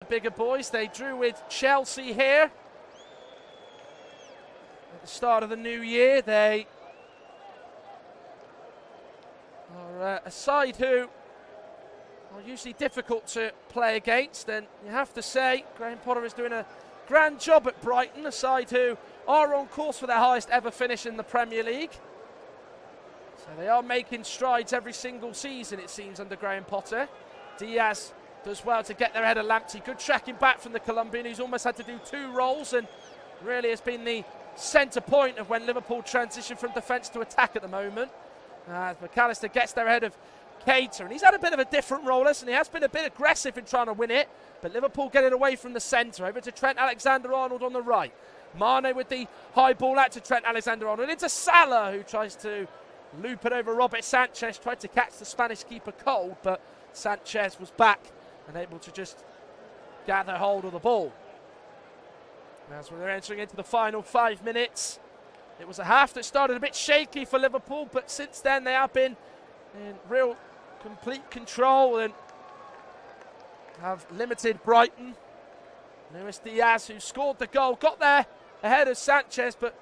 bigger boys. They drew with Chelsea here at the start of the new year. They are a side who are usually difficult to play against, and you have to say Graham Potter is doing a grand job at Brighton, a side who are on course for their highest ever finish in the Premier League. So they are making strides every single season, it seems, under Graham Potter. Diaz does well to get their head of Lamptey. Good tracking back from the Colombian, who's almost had to do two roles and really has been the centre point of when Liverpool transition from defence to attack at the moment. McAllister gets their head of Keita, and he's had a bit of a different role, hasn't he? He has been a bit aggressive in trying to win it, but Liverpool get it away from the centre, over to Trent Alexander-Arnold on the right. Mane with the high ball out to Trent Alexander-Arnold, into Salah, who tries to loop it over Robert Sanchez, tried to catch the Spanish keeper cold, but Sanchez was back and able to just gather hold of the ball. As we're entering into the final 5 minutes, it was a half that started a bit shaky for Liverpool, but since then they have been in real complete control and have limited Brighton. Luis Diaz, who scored the goal, got there ahead of Sanchez, but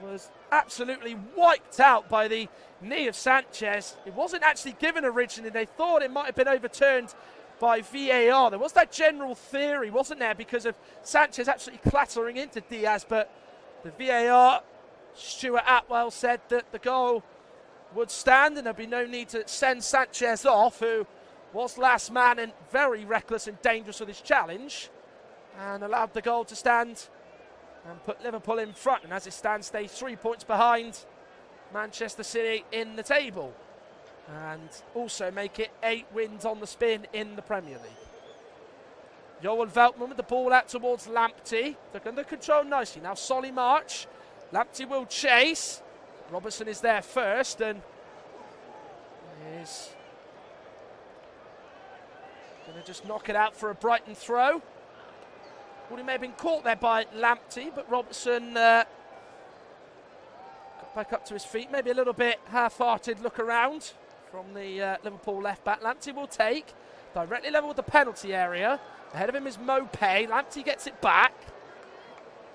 was absolutely wiped out by the knee of Sanchez. It wasn't actually given originally. They thought it might have been overturned by VAR. There was that general theory, wasn't there, because of Sanchez absolutely clattering into Diaz, but the VAR, Stuart Atwell, said that the goal would stand and there'd be no need to send Sanchez off, who was last man and very reckless and dangerous with his challenge, and allowed the goal to stand and put Liverpool in front, and as it stands, stay 3 points behind Manchester City in the table, and also make it 8 wins on the spin in the Premier League. Johan Veltman with the ball out towards Lamptey. They're under control nicely. Now Solly March. Lamptey will chase. Robertson is there first, and is going to just knock it out for a Brighton throw. Well, he may have been caught there by Lamptey, but Robertson got back up to his feet. Maybe a little bit half-hearted look around from the Liverpool left-back. Lamptey will take, directly level with the penalty area. Ahead of him is Mopé. Lamptey gets it back.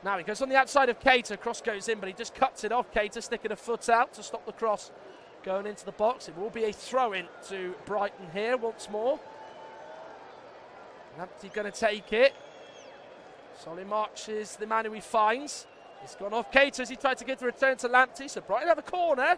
Now he goes on the outside of Keita. Cross goes in, but he just cuts it off. Keita sticking a foot out to stop the cross going into the box. It will be a throw-in to Brighton here once more. Lamptey going to take it. Solly March is the man who he finds. He's gone off Keita as he tried to get the return to Lamptey, so Brighton have a corner.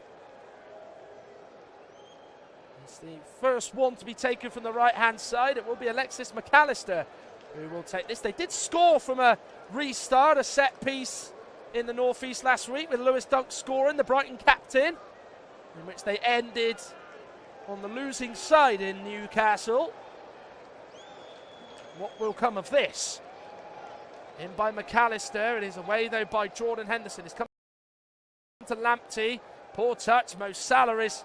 It's the first one to be taken from the right-hand side. It will be Alexis McAllister who will take this. They did score from a restart, a set piece in the northeast last week with Lewis Dunk scoring, the Brighton captain, in which they ended on the losing side in Newcastle. What will come of this? In by McAllister. It is away though by Jordan Henderson. It's come to Lamptey. Poor touch. Mo Salah is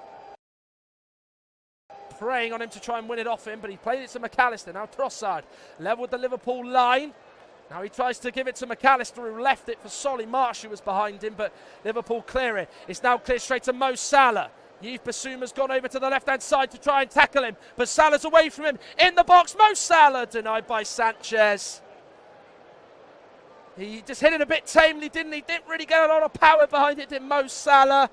preying on him to try and win it off him, but he played it to McAllister. Now Trossard level with the Liverpool line. Now he tries to give it to McAllister, who left it for Solly March, who was behind him, but Liverpool clear it. It's now cleared straight to Mo Salah. Yves Bissouma's gone over to the left-hand side to try and tackle him, but Salah's away from him. In the box, Mo Salah denied by Sanchez. He just hit it a bit tamely, didn't he? Didn't really get a lot of power behind it, did Mo Salah.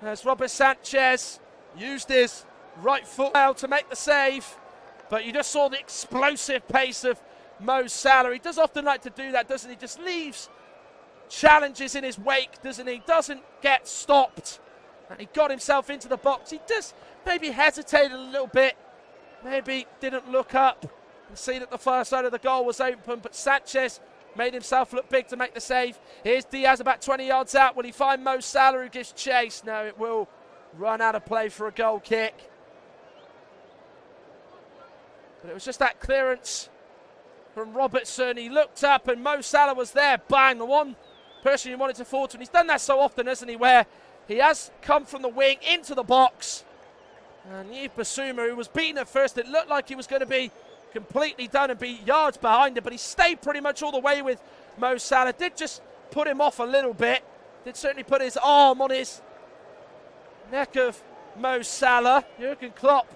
As Robert Sanchez used his right foot to make the save. But you just saw the explosive pace of Mo Salah. He does often like to do that, doesn't he? Just leaves challenges in his wake, doesn't he? Doesn't get stopped. And he got himself into the box. He just maybe hesitated a little bit. Maybe didn't look up and see that the far side of the goal was open. But Sanchez made himself look big to make the save. Here's Diaz about 20 yards out. Will he find Mo Salah, who gives chase? No, it will run out of play for a goal kick. But it was just that clearance from Robertson. He looked up and Mo Salah was there. Bang, the one person he wanted to fall to. And he's done that so often, hasn't he, where he has come from the wing into the box. And Yves Bissouma, who was beaten at first, it looked like he was going to be completely done and be yards behind him, but he stayed pretty much all the way with Mo Salah. Did just put him off a little bit. Did certainly put his arm on his neck of Mo Salah. Jurgen Klopp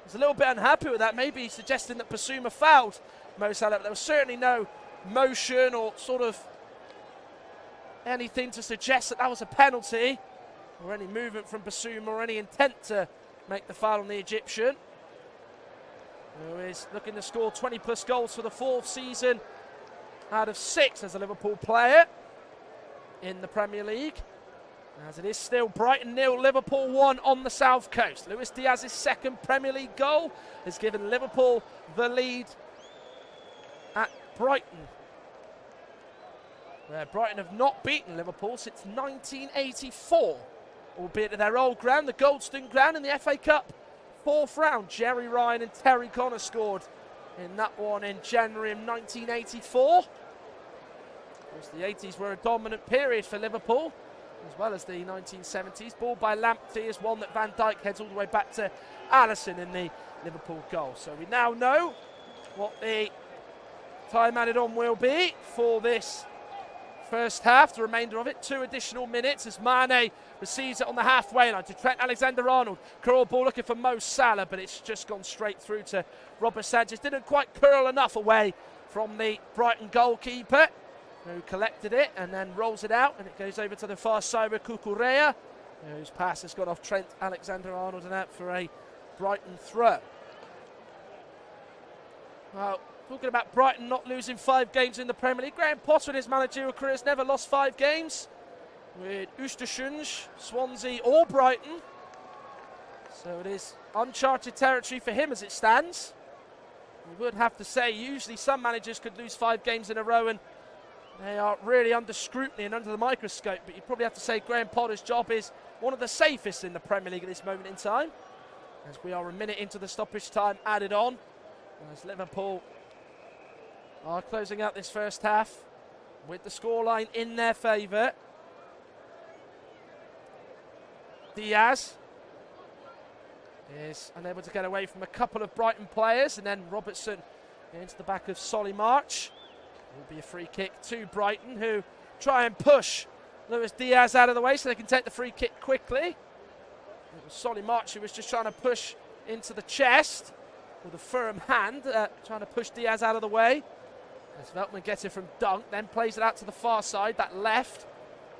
was a little bit unhappy with that, maybe suggesting that Bissouma fouled Mo Salah, but there was certainly no motion or sort of anything to suggest that that was a penalty, or any movement from Basuma, or any intent to make the foul on the Egyptian, who is looking to score 20 plus goals for the 4th season out of 6 as a Liverpool player in the Premier League. As it is still Brighton 0, Liverpool 1 on the South Coast. Luis Diaz's 2nd Premier League goal has given Liverpool the lead at Brighton, where Brighton have not beaten Liverpool since 1984, albeit at their old ground, the Goldstone ground, in the FA Cup 4th round. Jerry Ryan and Terry Connor scored in that one in January of 1984. Of course, the 80s were a dominant period for Liverpool, as well as the 1970s. Ball by Lamptey is one that Van Dijk heads all the way back to Alisson in the Liverpool goal. So we now know what the time added on will be for this first half, the remainder of it. 2 additional minutes as Mane receives it on the halfway line to Trent Alexander-Arnold. Curl ball looking for Mo Salah, but it's just gone straight through to Robert Sanchez. Didn't quite curl enough away from the Brighton goalkeeper, who collected it and then rolls it out, and it goes over to the far side with Cucurella, whose pass has got off Trent Alexander-Arnold and out for a Brighton throw. Well, talking about Brighton not losing 5 games in the Premier League, Graham Potter in his managerial career has never lost 5 games with Östersund, Swansea or Brighton. So it is uncharted territory for him as it stands. We would have to say usually some managers could lose 5 games in a row and they are really under scrutiny and under the microscope, but you'd probably have to say Graham Potter's job is one of the safest in the Premier League at this moment in time, as we are a minute into the stoppage time added on, as Liverpool are closing out this first half with the scoreline in their favour. Diaz is unable to get away from a couple of Brighton players, and then Robertson into the back of Solly March. Will be a free kick to Brighton, who try and push Luis Diaz out of the way so they can take the free kick quickly. It was Solly March who was just trying to push into the chest with a firm hand, trying to push Diaz out of the way. As Veltman gets it from Dunk, then plays it out to the far side, that left,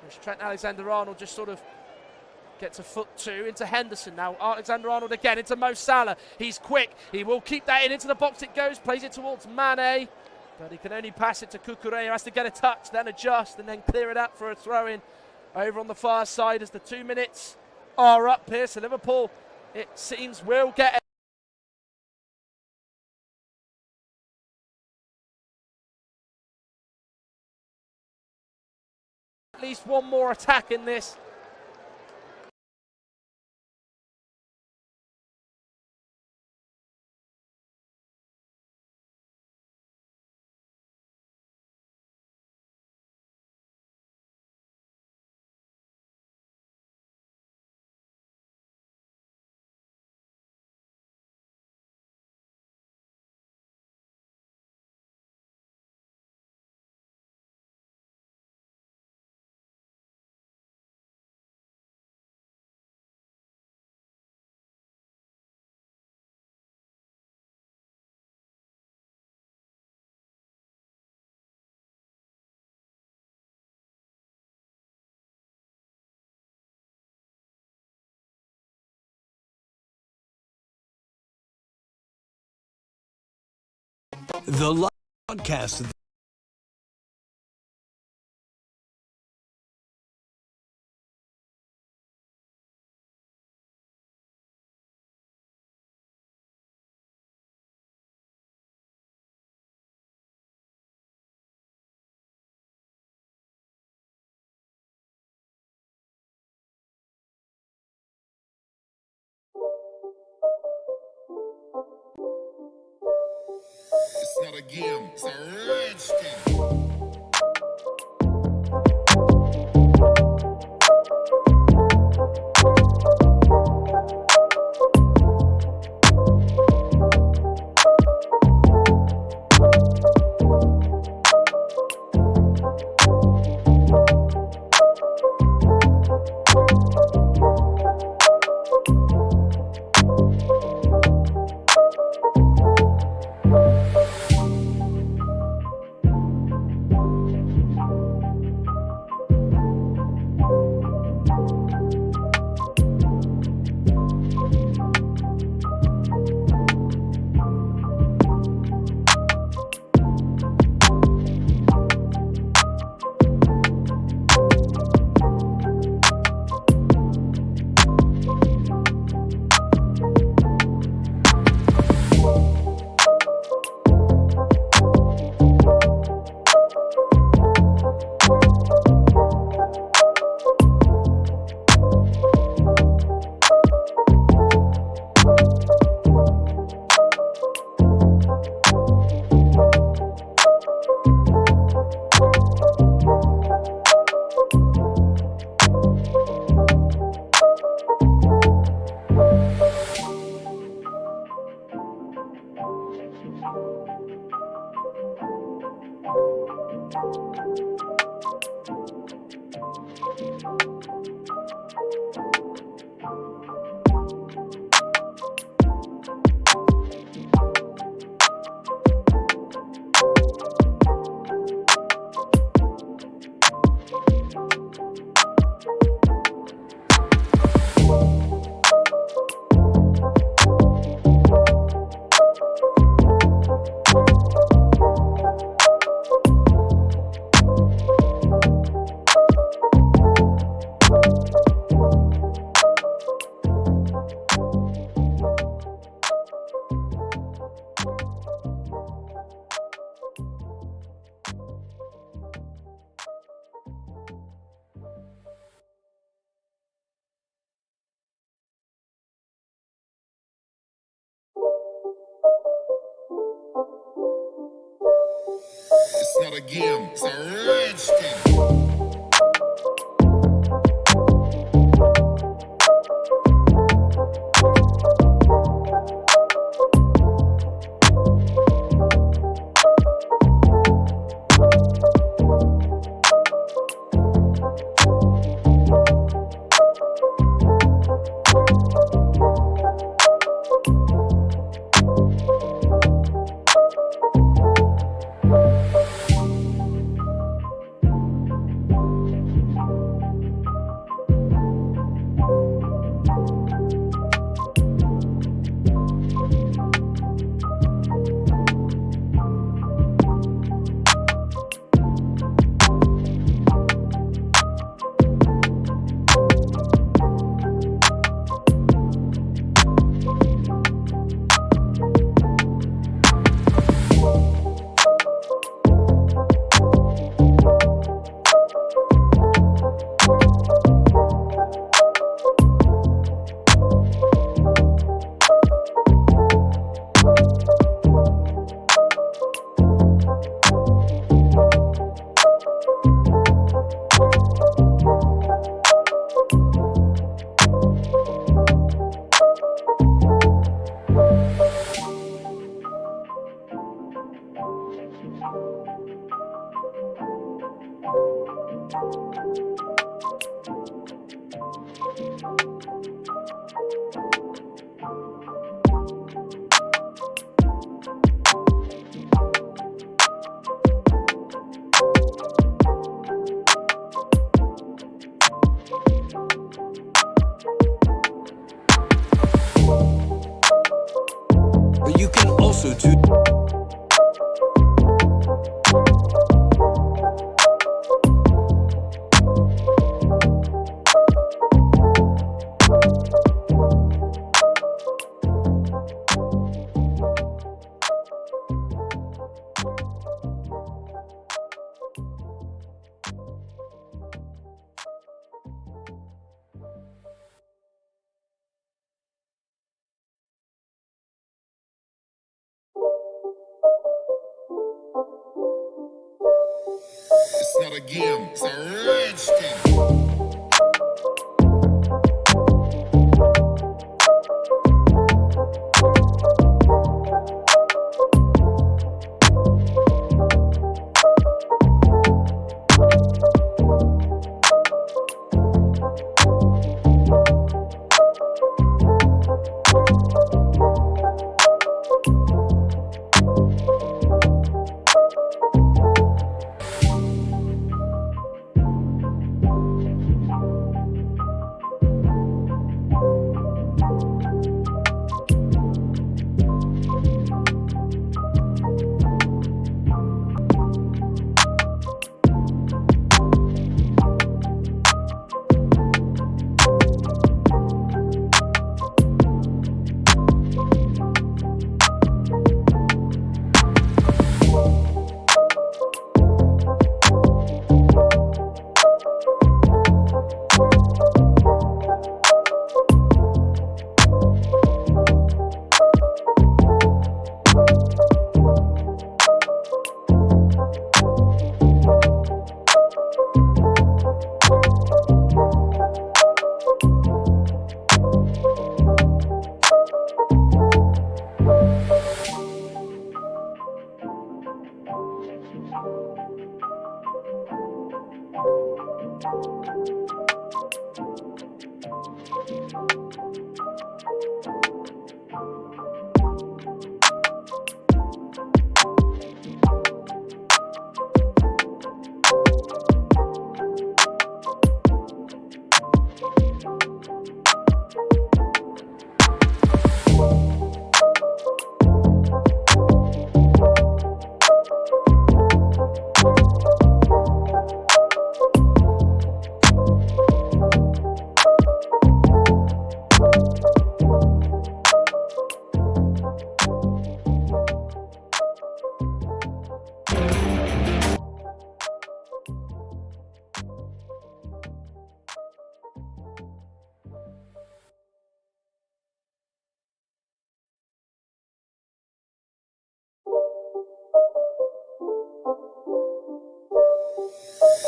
which Trent Alexander-Arnold just sort of gets a foot to into Henderson. Now Alexander-Arnold again into Mo Salah. He's quick, he will keep that in, into the box it goes, plays it towards Mane, but he can only pass it to Cucurella, has to get a touch, then adjust, and then clear it out for a throw-in over on the far side as the 2 minutes are up here. So Liverpool, it seems, will get at least one more attack in this. The live broadcast. It's not a game, it's a rich thing. It's not a game, it's a rich thing. But you can also do. It's not a game, it's a rich thing.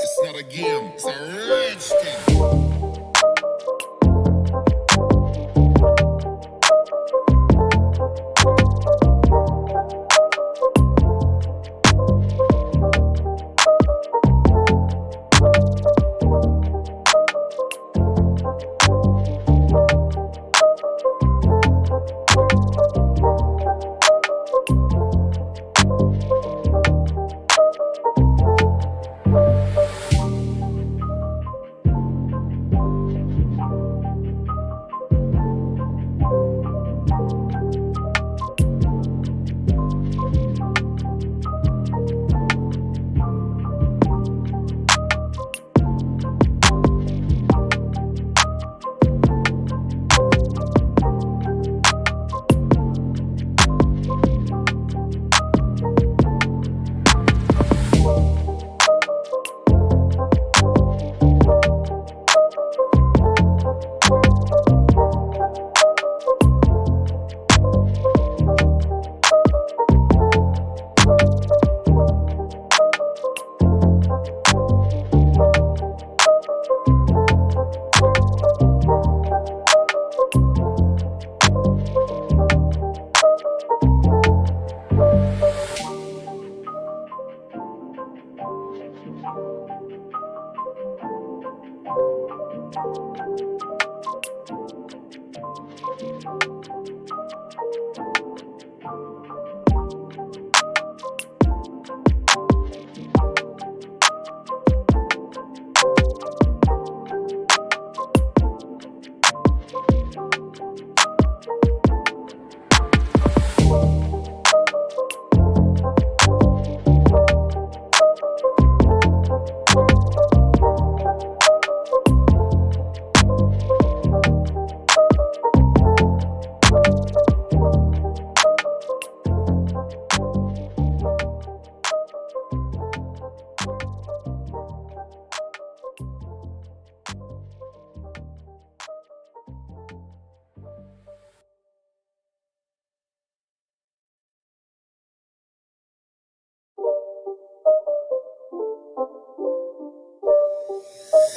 It's not a game, it's a rich thing.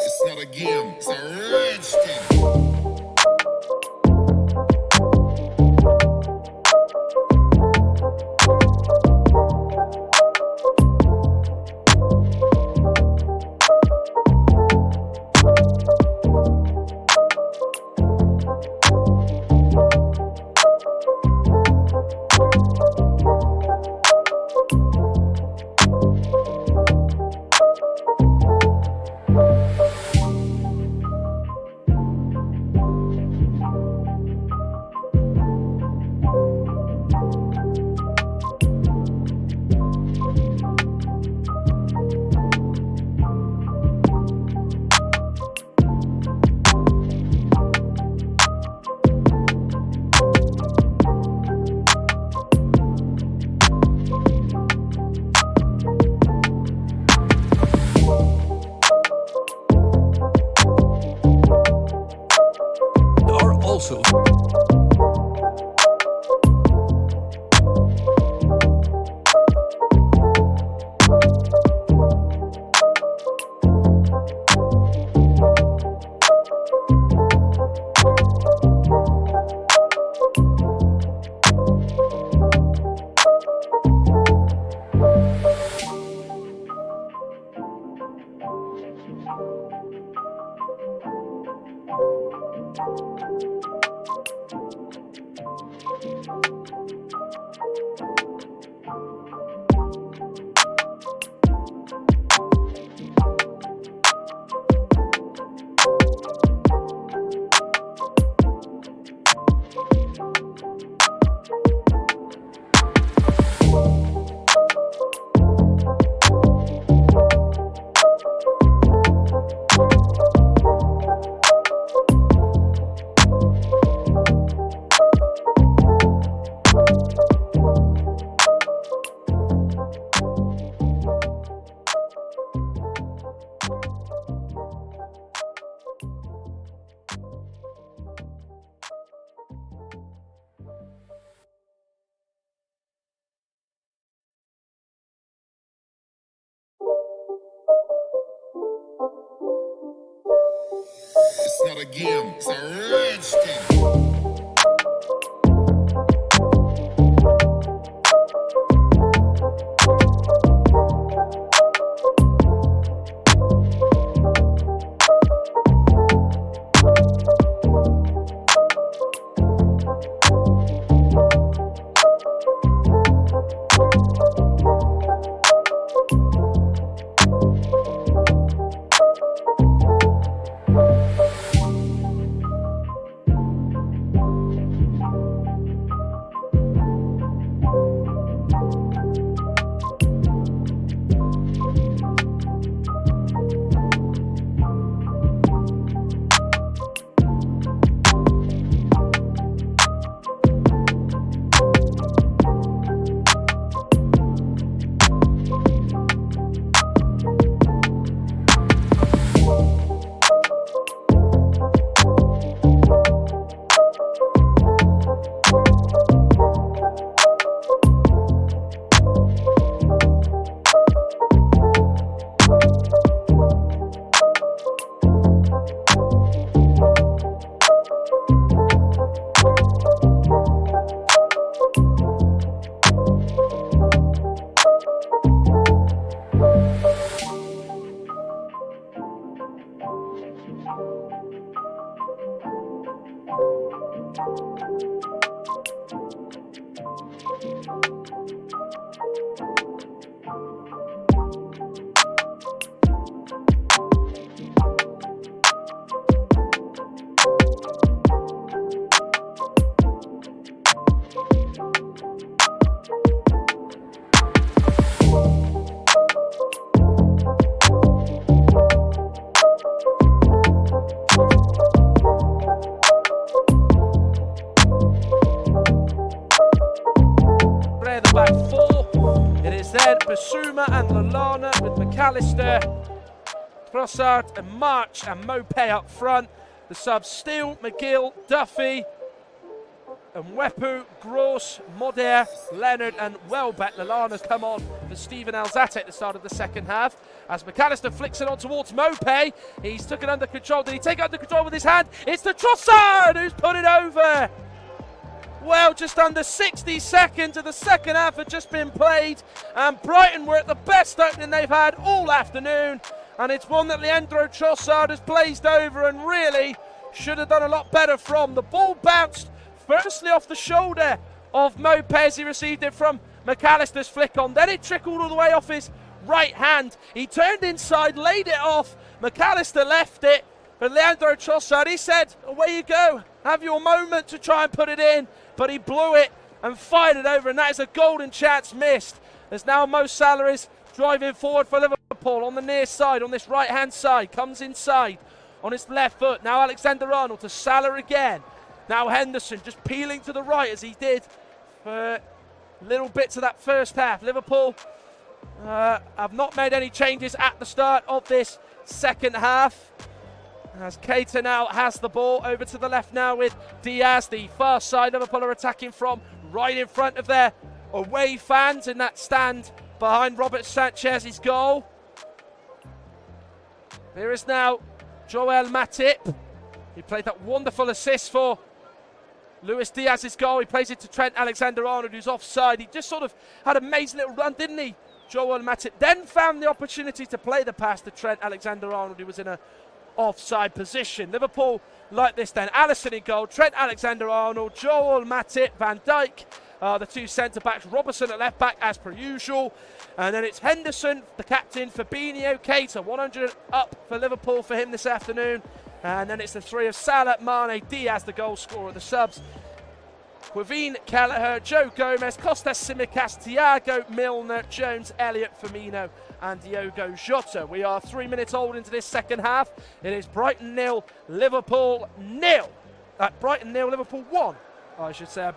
It's not a game, it's a rich thing. a game. It's a rage thing. Back four. It is then Basuma and Lallana with McAllister, Trossard and March and Mopé up front. The subs Steele, McGill, Duffy and Wepu, Gross, Moder, Leonard and Welbeck. Lallana's come on for Steven Alzate at the start of the second half. As McAllister flicks it on towards Mopé, he's took it under control. Did he take it under control with his hand? It's the Trossard who's put it over. Well, just under 60 seconds of the second half had just been played, and Brighton were at the best opening they've had all afternoon, and it's one that Leandro Trossard has blazed over and really should have done a lot better from. The ball bounced firstly off the shoulder of Mopé. He received it from McAllister's flick on, then it trickled all the way off his right hand. He turned inside, laid it off, McAllister left it, but Leandro Trossard, he said, away you go, have your moment to try and put it in. But he blew it and fired it over, and that is a golden chance missed. As now Mo Salah is driving forward for Liverpool on the near side, on this right-hand side, comes inside on his left foot. Now Alexander-Arnold to Salah again. Now Henderson just peeling to the right as he did for little bits of that first half. Liverpool have not made any changes at the start of this second half. As Keita now has the ball over to the left now with Diaz, the far side. Liverpool are attacking from right in front of their away fans in that stand behind Robert Sanchez's goal. There is now Joel Matip. He played that wonderful assist for Luis Diaz's goal. He plays it to Trent Alexander-Arnold, who's offside. He just sort of had an amazing little run, didn't he, Joel Matip? Then found the opportunity to play the pass to Trent Alexander-Arnold, who was in a offside position. Liverpool like this then. Alisson in goal, Trent Alexander-Arnold, Joel Matip, Van Dijk, the two centre-backs, Robertson at left-back as per usual. And then it's Henderson, the captain, Fabinho, Keita, 100 up for Liverpool for him this afternoon. And then it's the three of Salah, Mane, Diaz, the goal scorer, the subs. Quavine, Kelleher, Joe Gomez, Costas Tsimikas, Thiago Milner, Jones, Elliott, Firmino and Diogo Jota. We are 3 minutes old into this second half. It is Brighton 0, Liverpool 0. Brighton 0, Liverpool 1, I should say. I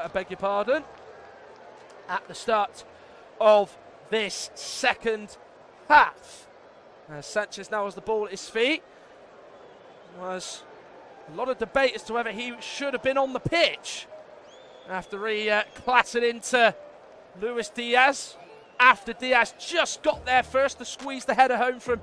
beg your pardon. At the start of this second half. Sanchez now has the ball at his feet. Was a lot of debate as to whether he should have been on the pitch after he clattered into Luis Diaz. After Diaz just got there first to squeeze the header home from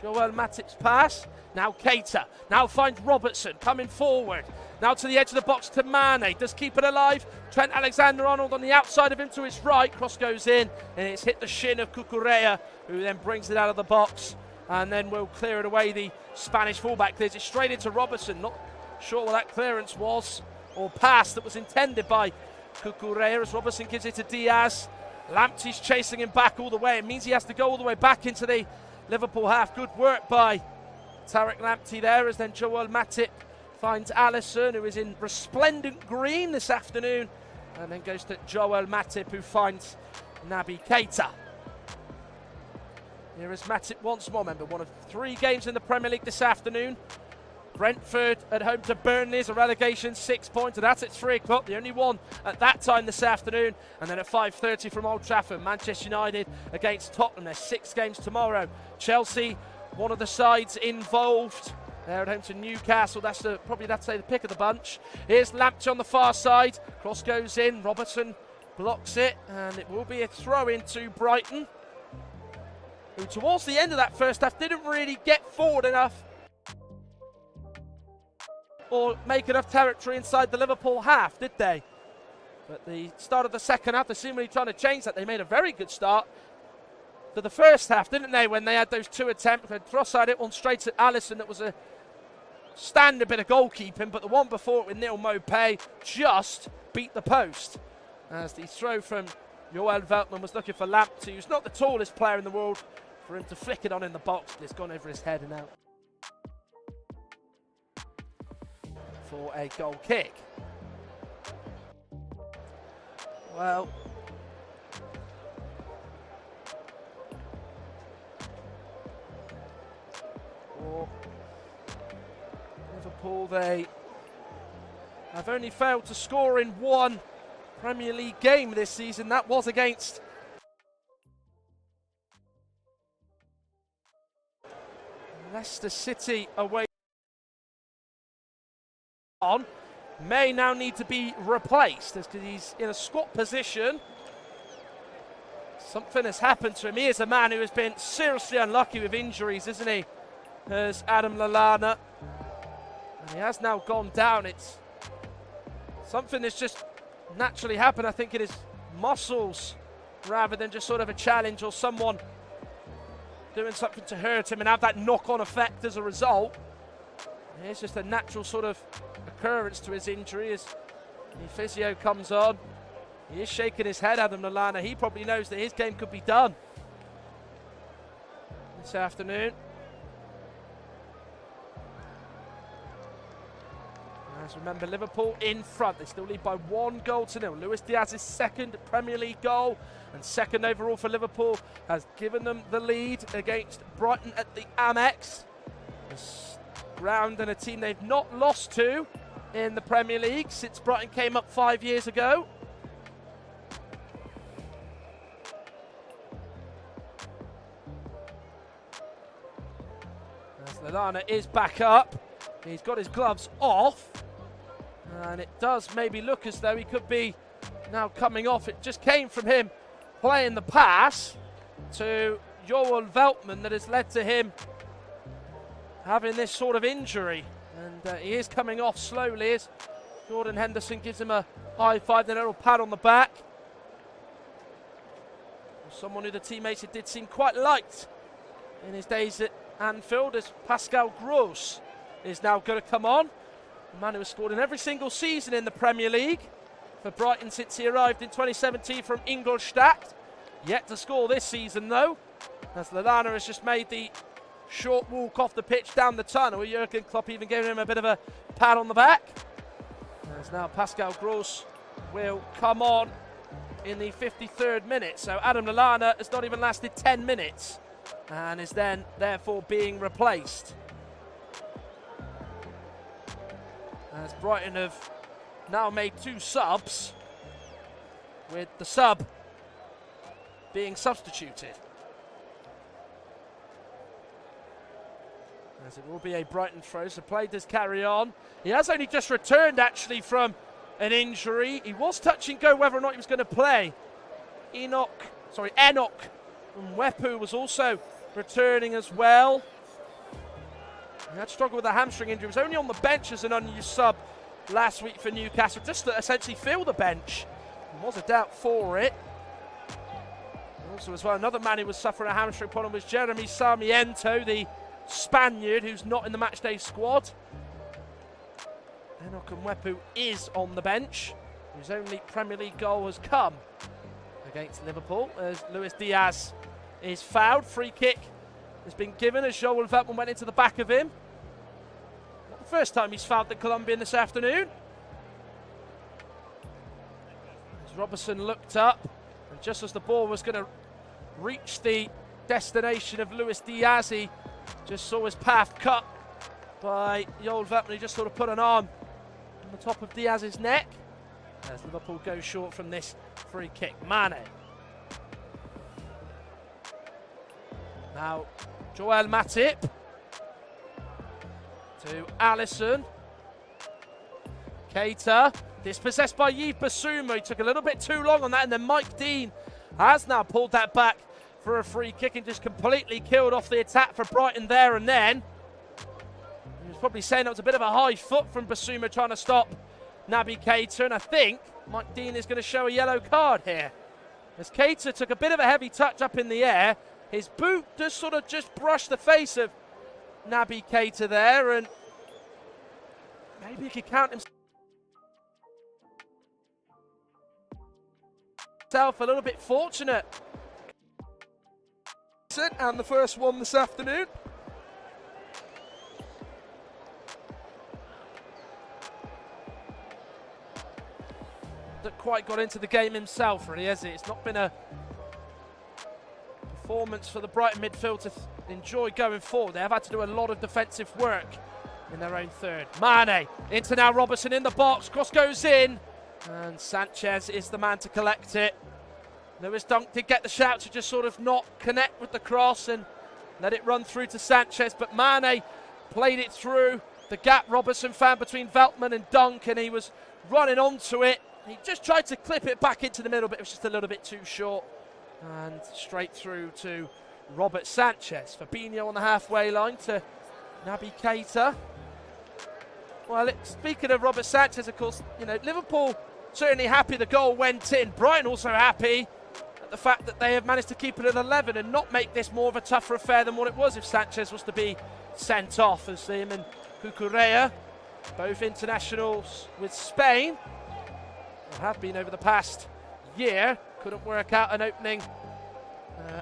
Joel Matip's pass. Now Keita. Now finds Robertson coming forward. Now to the edge of the box to Mane. Does keep it alive. Trent Alexander-Arnold on the outside of him to his right. Cross goes in and it's hit the shin of Cucurella, who then brings it out of the box and then will clear it away. The Spanish fullback clears it straight into Robertson. Not sure what that clearance was or pass that was intended by Cucurella as Robertson gives it to Diaz. Lamptey's chasing him back all the way. It means he has to go all the way back into the Liverpool half. Good work by Tariq Lamptey there as then Joel Matip finds Alisson, who is in resplendent green this afternoon, and then goes to Joel Matip, who finds Naby Keita. Here is Matip once more, remember, one of 3 games in the Premier League this afternoon. Brentford at home to Burnley is a relegation 6 points, and that's at 3 o'clock, the only one at that time this afternoon. And then at 5:30 from Old Trafford, Manchester United against Tottenham. There's 6 games tomorrow. Chelsea, one of the sides involved. They're at home to Newcastle. That's probably the pick of the bunch. Here's Lamptey on the far side. Cross goes in. Robertson blocks it, and it will be a throw into Brighton, who towards the end of that first half didn't really get forward enough or make enough territory inside the Liverpool half, did they? But the start of the second half, they're seemingly trying to change that. They made a very good start to the first half, didn't they, when they had those 2 attempts. Trossard hit one straight at Alisson that was a standard bit of goalkeeping, but the one before it with Neil Maupay just beat the post. As the throw from Joel Veltman was looking for Lamptey, who's not the tallest player in the world, for him to flick it on in the box, but it's gone over his head and out for a goal kick. Well, for Liverpool, they have only failed to score in 1 Premier League game this season. That was against Leicester City away. On may now need to be replaced because he's in a squat position. Something has happened to him. He is a man who has been seriously unlucky with injuries, isn't he? There's Adam Lallana, and he has now gone down. It's something that's just naturally happened. I think it is muscles rather than just sort of a challenge or someone doing something to hurt him and have that knock-on effect as a result. It's just a natural sort of occurrence to his injury as the physio comes on. He is shaking his head, Adam Lallana. He probably knows that his game could be done this afternoon. As remember, Liverpool in front. They still lead by 1-0. Luis Diaz's second Premier League goal and second overall for Liverpool has given them the lead against Brighton at the Amex. Ground and a team they've not lost to in the Premier League since Brighton came up 5 years ago. As Lallana is back up, he's got his gloves off, and it does maybe look as though he could be now coming off. It just came from him playing the pass to Joel Veltman that has led to him having this sort of injury, and he is coming off slowly as Jordan Henderson gives him a high five, then a little pat on the back. Someone who the teammates did seem quite liked in his days at Anfield, as Pascal Gross is now going to come on. A man who has scored in every single season in the Premier League for Brighton since he arrived in 2017 from Ingolstadt. Yet to score this season though, as Lallana has just made the short walk off the pitch down the tunnel. Jurgen Klopp even gave him a bit of a pat on the back. As now Pascal Gross will come on in the 53rd minute. So Adam Lallana has not even lasted 10 minutes and is then therefore being replaced. As Brighton have now made 2 subs, with the sub being substituted. As it will be a Brighton throw, so play does carry on. He has only just returned actually from an injury. He was touch and go whether or not he was going to play. Enoch Mwepu was also returning as well. He had struggled with a hamstring injury. He was only on the bench as an unused sub last week for Newcastle, just to essentially fill the bench. There was a doubt for it. Also as well, another man who was suffering a hamstring problem was Jeremy Sarmiento, the Spaniard who's not in the matchday squad. Enoch Mwepu is on the bench, whose only Premier League goal has come against Liverpool as Luis Diaz is fouled. Free kick has been given as Joel Veltman went into the back of him. Not the first time he's fouled the Colombian this afternoon. As Robertson looked up, and just as the ball was going to reach the destination of Luis Diaz, he just saw his path cut by Joel Veltman. He just sort of put an arm on the top of Diaz's neck as Liverpool go short from this free kick. Mane. Now Joel Matip to Alisson. Keita, dispossessed by Yves Bissouma. He took a little bit too long on that, and then Mike Dean has now pulled that back for a free kick and just completely killed off the attack for Brighton there and then. He was probably saying that was a bit of a high foot from Bissouma trying to stop Naby Keita, and I think Mike Dean is going to show a yellow card here. As Keita took a bit of a heavy touch up in the air, his boot just sort of just brushed the face of Naby Keita there, and maybe he could count himself a little bit fortunate. And the first one this afternoon. Not quite got into the game himself, really, has he? It's not been a performance for the Brighton midfield to enjoy going forward. They have had to do a lot of defensive work in their own third. Mane into now Robertson in the box. Cross goes in, and Sanchez is the man to collect it. Lewis Dunk did get the shout to just sort of not connect with the cross and let it run through to Sanchez, but Mane played it through the gap Robertson found between Veltman and Dunk, and he was running onto it. He just tried to clip it back into the middle, but it was just a little bit too short, and straight through to Robert Sanchez. Fabinho on the halfway line to Naby Keita. Well, speaking of Robert Sanchez, of course, you know, Liverpool certainly happy the goal went in. Brighton also happy at the fact that they have managed to keep it at 11 and not make this more of a tougher affair than what it was if Sanchez was to be sent off, as him and Cucurella, both internationals with Spain, have been over the past year. Couldn't work out an opening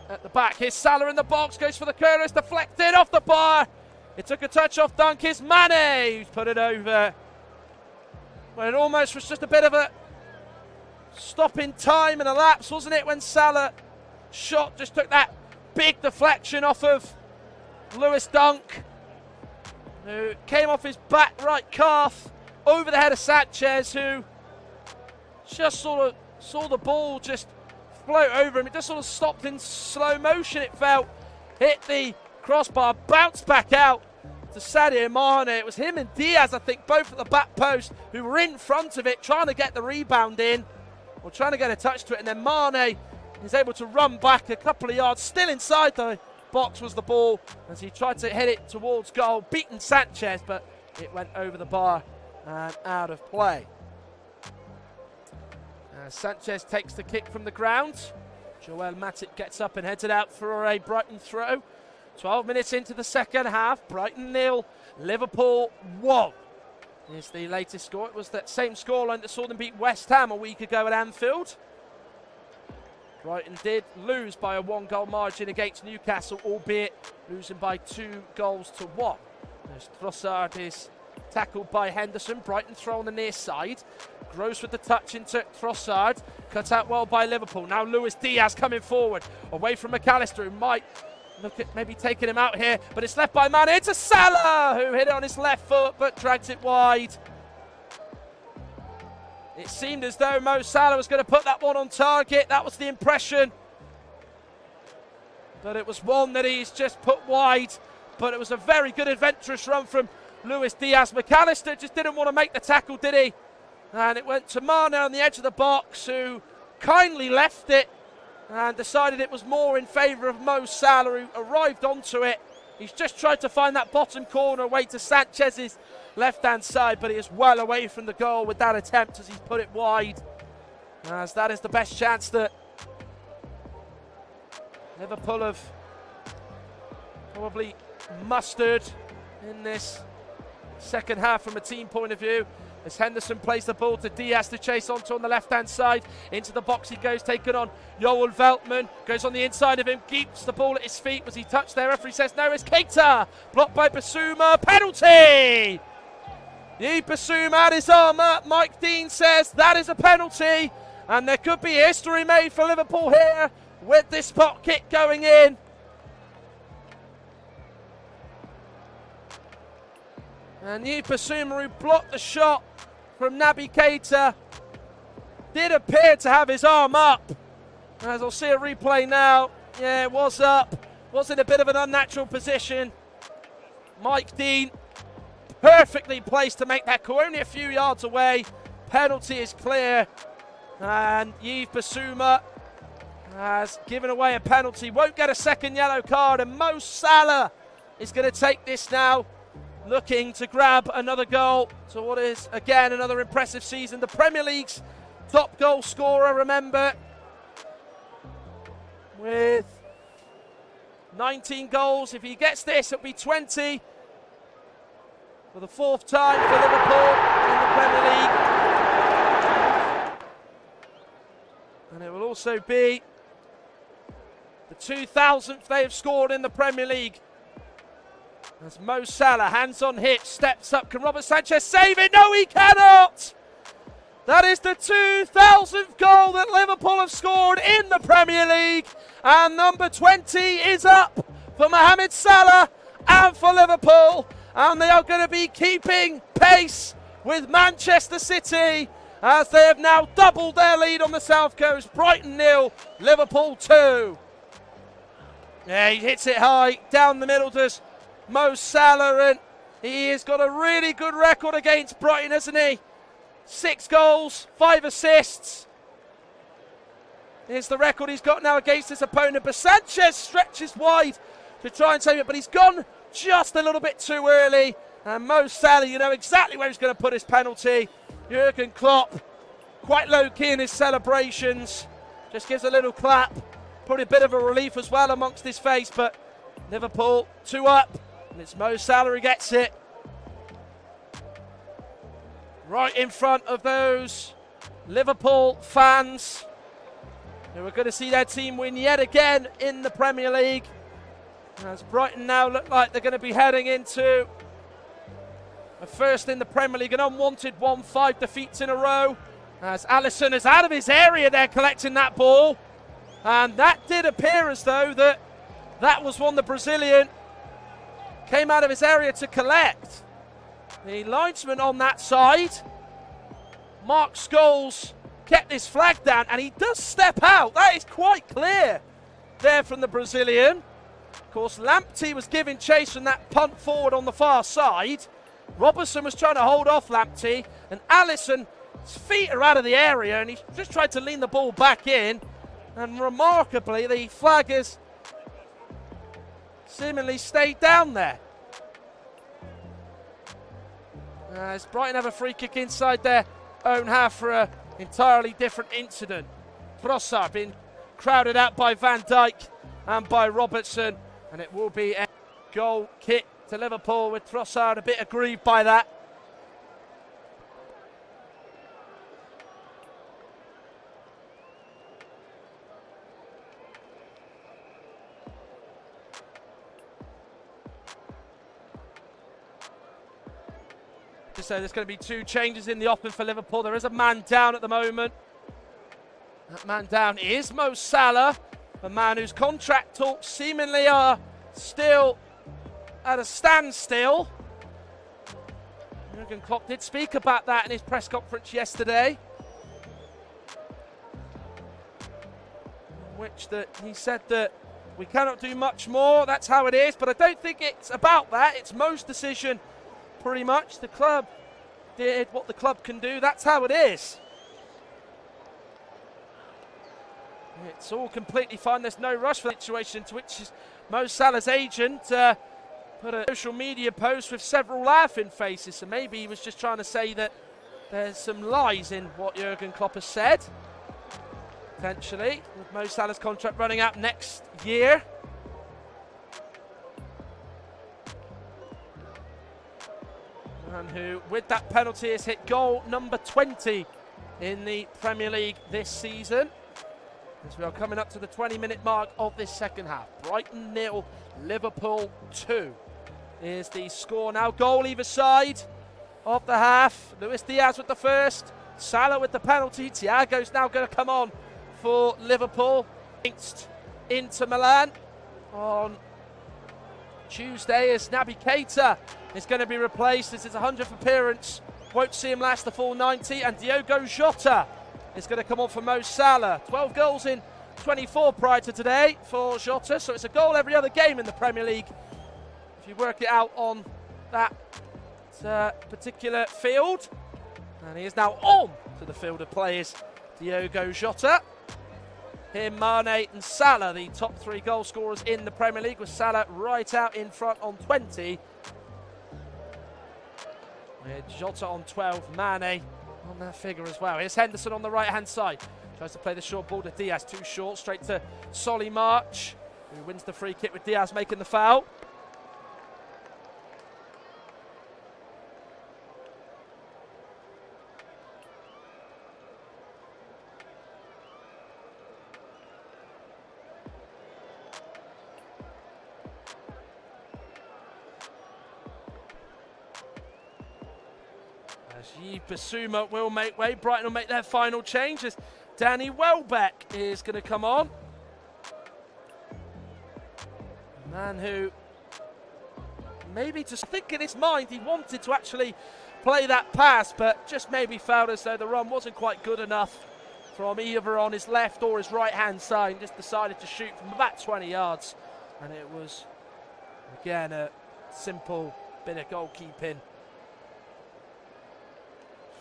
at the back. Here's Salah in the box, goes for the curler, it's deflected off the bar. It took a touch off Dunk. Here's Mane who's put it over. Well, it almost was just a bit of a stop in time and a lapse, wasn't it, when Salah shot just took that big deflection off of Lewis Dunk, who came off his back right calf over the head of Sanchez, who just sort of saw the ball just float over him. It just sort of stopped in slow motion, it felt. Hit the crossbar, bounced back out to Sadio Mane. It was him and Diaz, I think, both at the back post, who were in front of it, trying to get the rebound in, or trying to get a touch to it, and then Mane is able to run back a couple of yards. Still inside the box was the ball, as he tried to hit it towards goal, beating Sanchez, but it went over the bar and out of play. Sanchez takes the kick from the ground. Joel Matip gets up and heads it out for a Brighton throw. 12 minutes into the second half. Brighton 0, Liverpool 1 is the latest score. It was that same scoreline that saw them beat West Ham a week ago at Anfield. Brighton did lose by a 1-goal margin against Newcastle, albeit losing by 2-1. As Trossard is tackled by Henderson. Brighton throw on the near side. Gross with the touch into Trossard. Cut out well by Liverpool. Now Luis Diaz coming forward. Away from McAllister, who might look at maybe taking him out here. But it's left by Mane. It's a Salah, who hit it on his left foot but dragged it wide. It seemed as though Mo Salah was going to put that one on target. That was the impression. But it was one that he's just put wide. But it was a very good adventurous run from Luis Diaz. McAllister just didn't want to make the tackle, did he? And it went to Mane on the edge of the box, who kindly left it and decided it was more in favour of Mo Salah, who arrived onto it He's just tried to find that bottom corner away to Sanchez's left-hand side, but he is well away from the goal with that attempt as he's put it wide. As that is the best chance that Liverpool have probably mustered in this second half from a team point of view. As Henderson plays the ball to Diaz to chase onto on the left-hand side. Into the box he goes, taken on Joel Veltman. Goes on the inside of him, keeps the ball at his feet. Was he touched there? Referee says no, it's Keita. Blocked by Basuma. Penalty! Yves Basuma had his arm up. Mike Dean says that is a penalty. And there could be history made for Liverpool here with this spot kick going in. And Yves Basuma, who blocked the shot from Naby Keita, did appear to have his arm up. As I'll see a replay now, yeah, it was up. Was in a bit of an unnatural position. Mike Dean, perfectly placed to make that call, only a few yards away. Penalty is clear. And Yves Basuma has given away a penalty. Won't get a second yellow card. And Mo Salah is going to take this now, looking to grab another goal to what is, again, another impressive season. The Premier League's top goal scorer, remember, with 19 goals. If he gets this, it'll be 20 for the fourth time for Liverpool in the Premier League. And it will also be the 2000th they have scored in the Premier League. As Mo Salah, hands on hips, steps up. Can Robert Sanchez save it? No, he cannot! That is the 2000th goal that Liverpool have scored in the Premier League. And number 20 is up for Mohamed Salah and for Liverpool. And they are going to be keeping pace with Manchester City as they have now doubled their lead on the South Coast. Brighton 0, Liverpool 2. Yeah, he hits it high, down the middle does Mo Salah, and he has got a really good record against Brighton, hasn't he? 6 goals, 5 assists. Here's the record he's got now against his opponent, but Sanchez stretches wide to try and save it, but he's gone just a little bit too early. And Mo Salah, you know exactly where he's going to put his penalty. Jurgen Klopp, quite low-key in his celebrations. Just gives a little clap. Probably a bit of a relief as well amongst his face, but Liverpool 2 up. And it's Mo Salah who gets it. Right in front of those Liverpool fans who are going to see their team win yet again in the Premier League. As Brighton now look like they're going to be heading into a first in the Premier League, an unwanted 1-5 defeats in a row. As Alisson is out of his area there collecting that ball. And that did appear as though that was one the Brazilian came out of his area to collect. The linesman on that side, Mark Scholes, kept his flag down, and he does step out. That is quite clear there from the Brazilian. Of course, Lamptey was giving chase from that punt forward on the far side. Robertson was trying to hold off Lamptey, and Alisson, his feet are out of the area, and he's just tried to lean the ball back in. And remarkably, the flag has seemingly stayed down there. As Brighton have a free kick inside their own half for an entirely different incident. Trossard being crowded out by Van Dijk and by Robertson, and it will be a goal kick to Liverpool, with Trossard a bit aggrieved by that. So there's going to be 2 changes in the offing for Liverpool. There is a man down at the moment. That man down is Mo Salah, a man whose contract talks seemingly are still at a standstill. Jurgen Klopp did speak about that in his press conference yesterday, in which he said that we cannot do much more, that's how it is, but I don't think it's about that. It's Mo's decision, pretty much. The club did what the club can do, that's how it is. It's all completely fine, there's no rush for the situation, to which Mo Salah's agent put a social media post with several laughing faces, so maybe he was just trying to say that there's some lies in what Jurgen Klopp has said. Potentially, with Mo Salah's contract running out next year. And who, with that penalty, has hit goal number 20 in the Premier League this season. As we are coming up to the 20-minute mark of this second half. Brighton 0, Liverpool 2 is the score now. Goal either side of the half. Luis Diaz with the first, Salah with the penalty. Thiago's now going to come on for Liverpool against Inter Milan on Tuesday, as Naby Keita is going to be replaced. This is his 100th appearance. Won't see him last the full 90. And Diogo Jota is going to come on for Mo Salah. 12 goals in 24 prior to today for Jota. So it's a goal every other game in the Premier League, if you work it out on that particular field. And he is now on to the field of players, Diogo Jota. Him, Mane and Salah, the top 3 goal scorers in the Premier League, with Salah right out in front on 20. With Jota on 12, Mane on that figure as well. Here's Henderson on the right-hand side. Tries to play the short ball to Diaz, too short, straight to Solly March, who wins the free kick with Diaz making the foul. As Basuma will make way. Brighton will make their final change as Danny Welbeck is going to come on. A man who maybe just think in his mind he wanted to actually play that pass, but just maybe felt as though the run wasn't quite good enough from either on his left or his right hand side, and just decided to shoot from about 20 yards. And it was, again, a simple bit of goalkeeping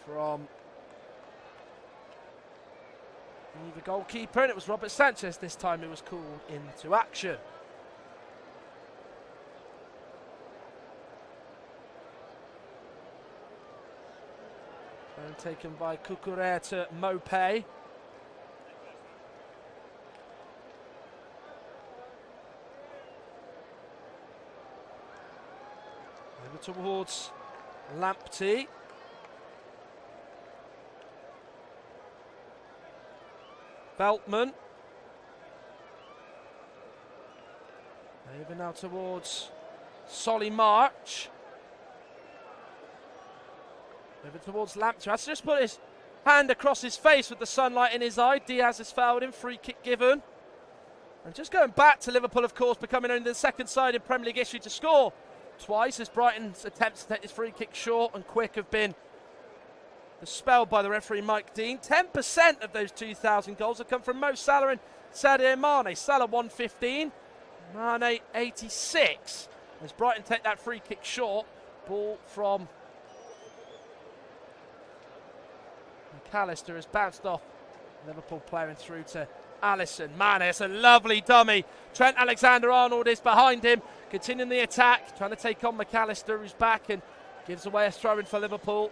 from the goalkeeper, and it was Robert Sanchez this time who was called into action. And taken by Cucurella Mopé. Over towards Lamptey. Beltman. Over now towards Solly March. Over towards Lamptey. Has to just put his hand across his face with the sunlight in his eye. Diaz has fouled him. Free kick given. And just going back to Liverpool, of course, becoming only the second side in Premier League history to score twice, as Brighton's attempts to take this free kick short and quick have been dispelled by the referee Mike Dean. 10% of those 2,000 goals have come from Mo Salah and Sadio Mane. Salah 115, Mane 86. As Brighton take that free kick short, ball from McAllister has bounced off Liverpool player and through to Alisson. Mane, it's a lovely dummy. Trent Alexander-Arnold is behind him, continuing the attack, trying to take on McAllister, who's back and gives away a throw-in for Liverpool.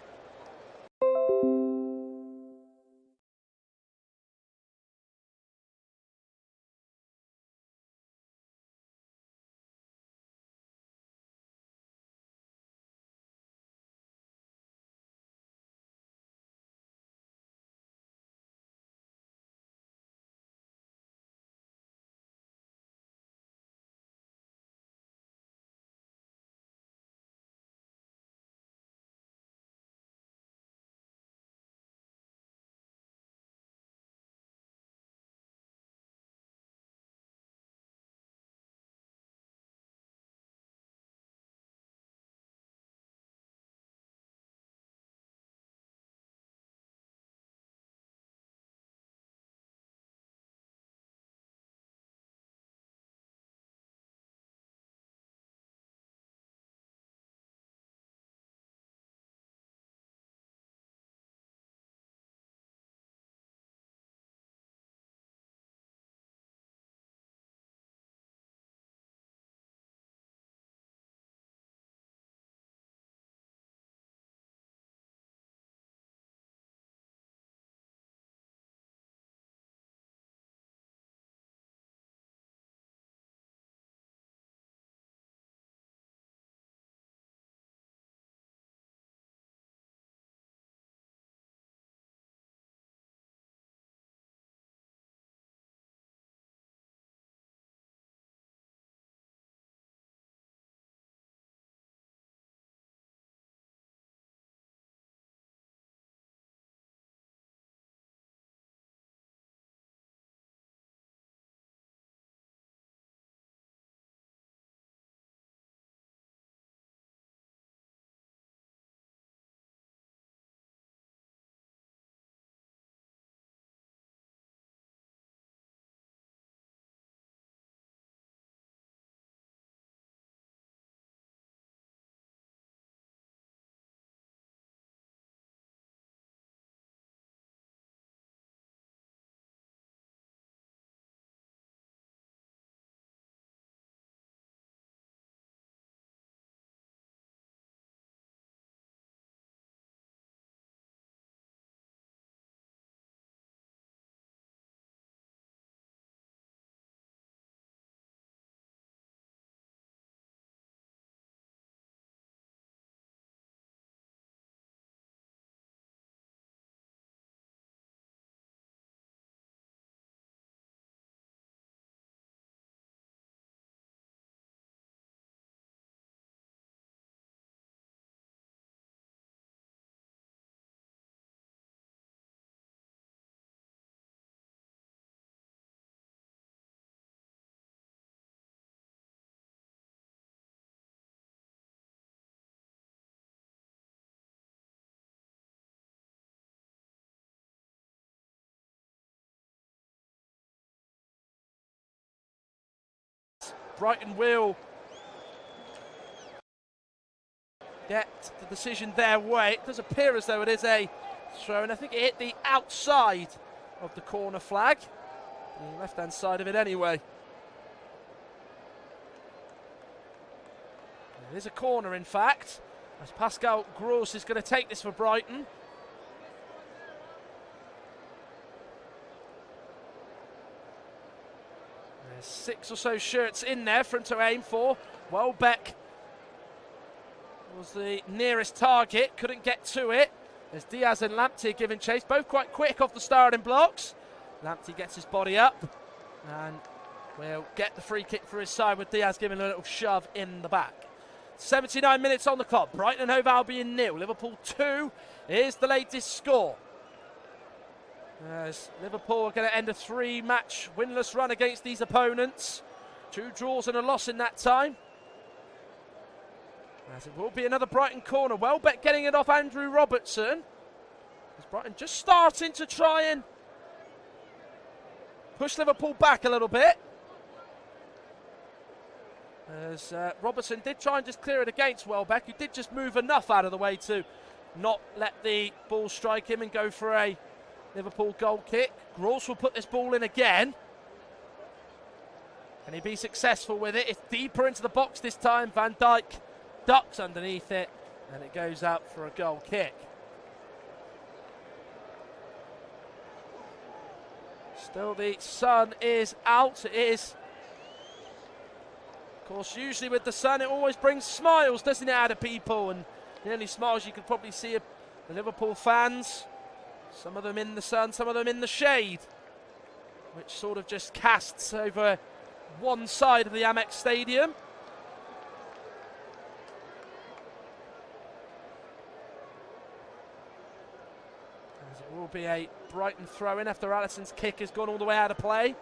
Brighton will get the decision their way. It does appear as though it is a throw, and I think it hit the outside of the corner flag, the left-hand side of it anyway. It is a corner, in fact, as Pascal Gross is going to take this for Brighton. There's 6 or so shirts in there for him to aim for. Welbeck was the nearest target, couldn't get to it. There's Diaz and Lamptey giving chase, both quite quick off the starting blocks. Lamptey gets his body up and will get the free kick for his side, with Diaz giving a little shove in the back. 79 minutes on the clock. Brighton and Hove Albion 0. Liverpool 2 is the latest score. As Liverpool are going to end a 3-match winless run against these opponents. 2 draws and a loss in that time. As it will be another Brighton corner. Welbeck getting it off Andrew Robertson. As Brighton just starting to try and push Liverpool back a little bit. As Robertson did try and just clear it against Welbeck, who did just move enough out of the way to not let the ball strike him and go for a Liverpool goal kick. Gross will put this ball in again. Can he be successful with it? It's deeper into the box this time. Van Dijk ducks underneath it, and it goes out for a goal kick. Still, the sun is out. It is, of course, usually with the sun, it always brings smiles, doesn't it, out of people? And the only smiles you could probably see are the Liverpool fans. Some of them in the sun, some of them in the shade, which sort of just casts over one side of the Amex Stadium. As it will be a Brighton throw-in after Alisson's kick has gone all the way out of play.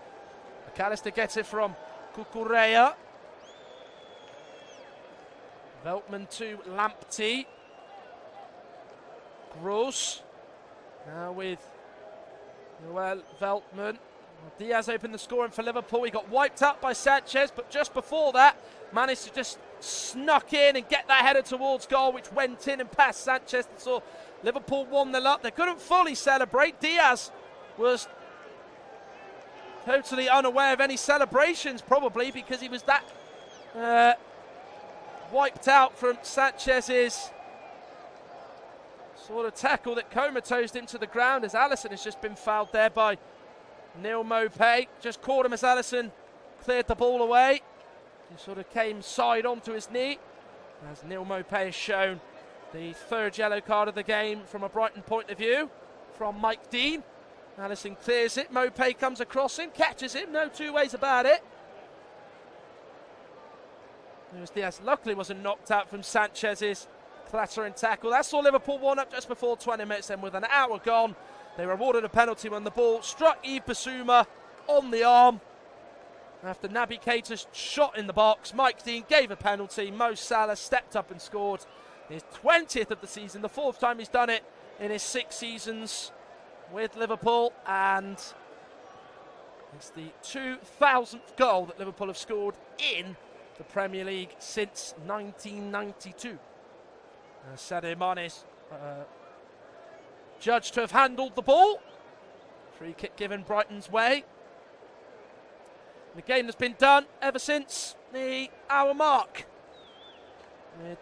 McAllister gets it from Cucurella. Veltman to Lamptey. Gross. Now with Noel Veltman. Diaz opened the scoring for Liverpool. He got wiped out by Sanchez, but just before that, managed to just snuck in and get that header towards goal, which went in and past Sanchez. And saw Liverpool 1-0 up. They couldn't fully celebrate. Diaz was totally unaware of any celebrations, probably because he was that wiped out from Sanchez's sort of tackle that comatosed him to the ground, as Alisson has just been fouled there by Neil Maupay. Just caught him as Alisson cleared the ball away. He sort of came side onto his knee, as Neil Maupay has shown the 3rd yellow card of the game from a Brighton point of view from Mike Dean. Alisson clears it, Maupay comes across him, catches him, no two ways about it. Luis Diaz luckily wasn't knocked out from Sanchez's clattering tackle. That saw Liverpool 1 up just before 20 minutes. Then with an hour gone, they were awarded a penalty when the ball struck Yves Bissouma on the arm. After Naby Keita's shot in the box, Mike Dean gave a penalty. Mo Salah stepped up and scored his 20th of the season, the 4th time he's done it in his 6 seasons with Liverpool, and it's the 2000th goal that Liverpool have scored in the Premier League since 1992. Sadio Mane is judged to have handled the ball. Free kick given Brighton's way. The game has been done ever since the hour mark.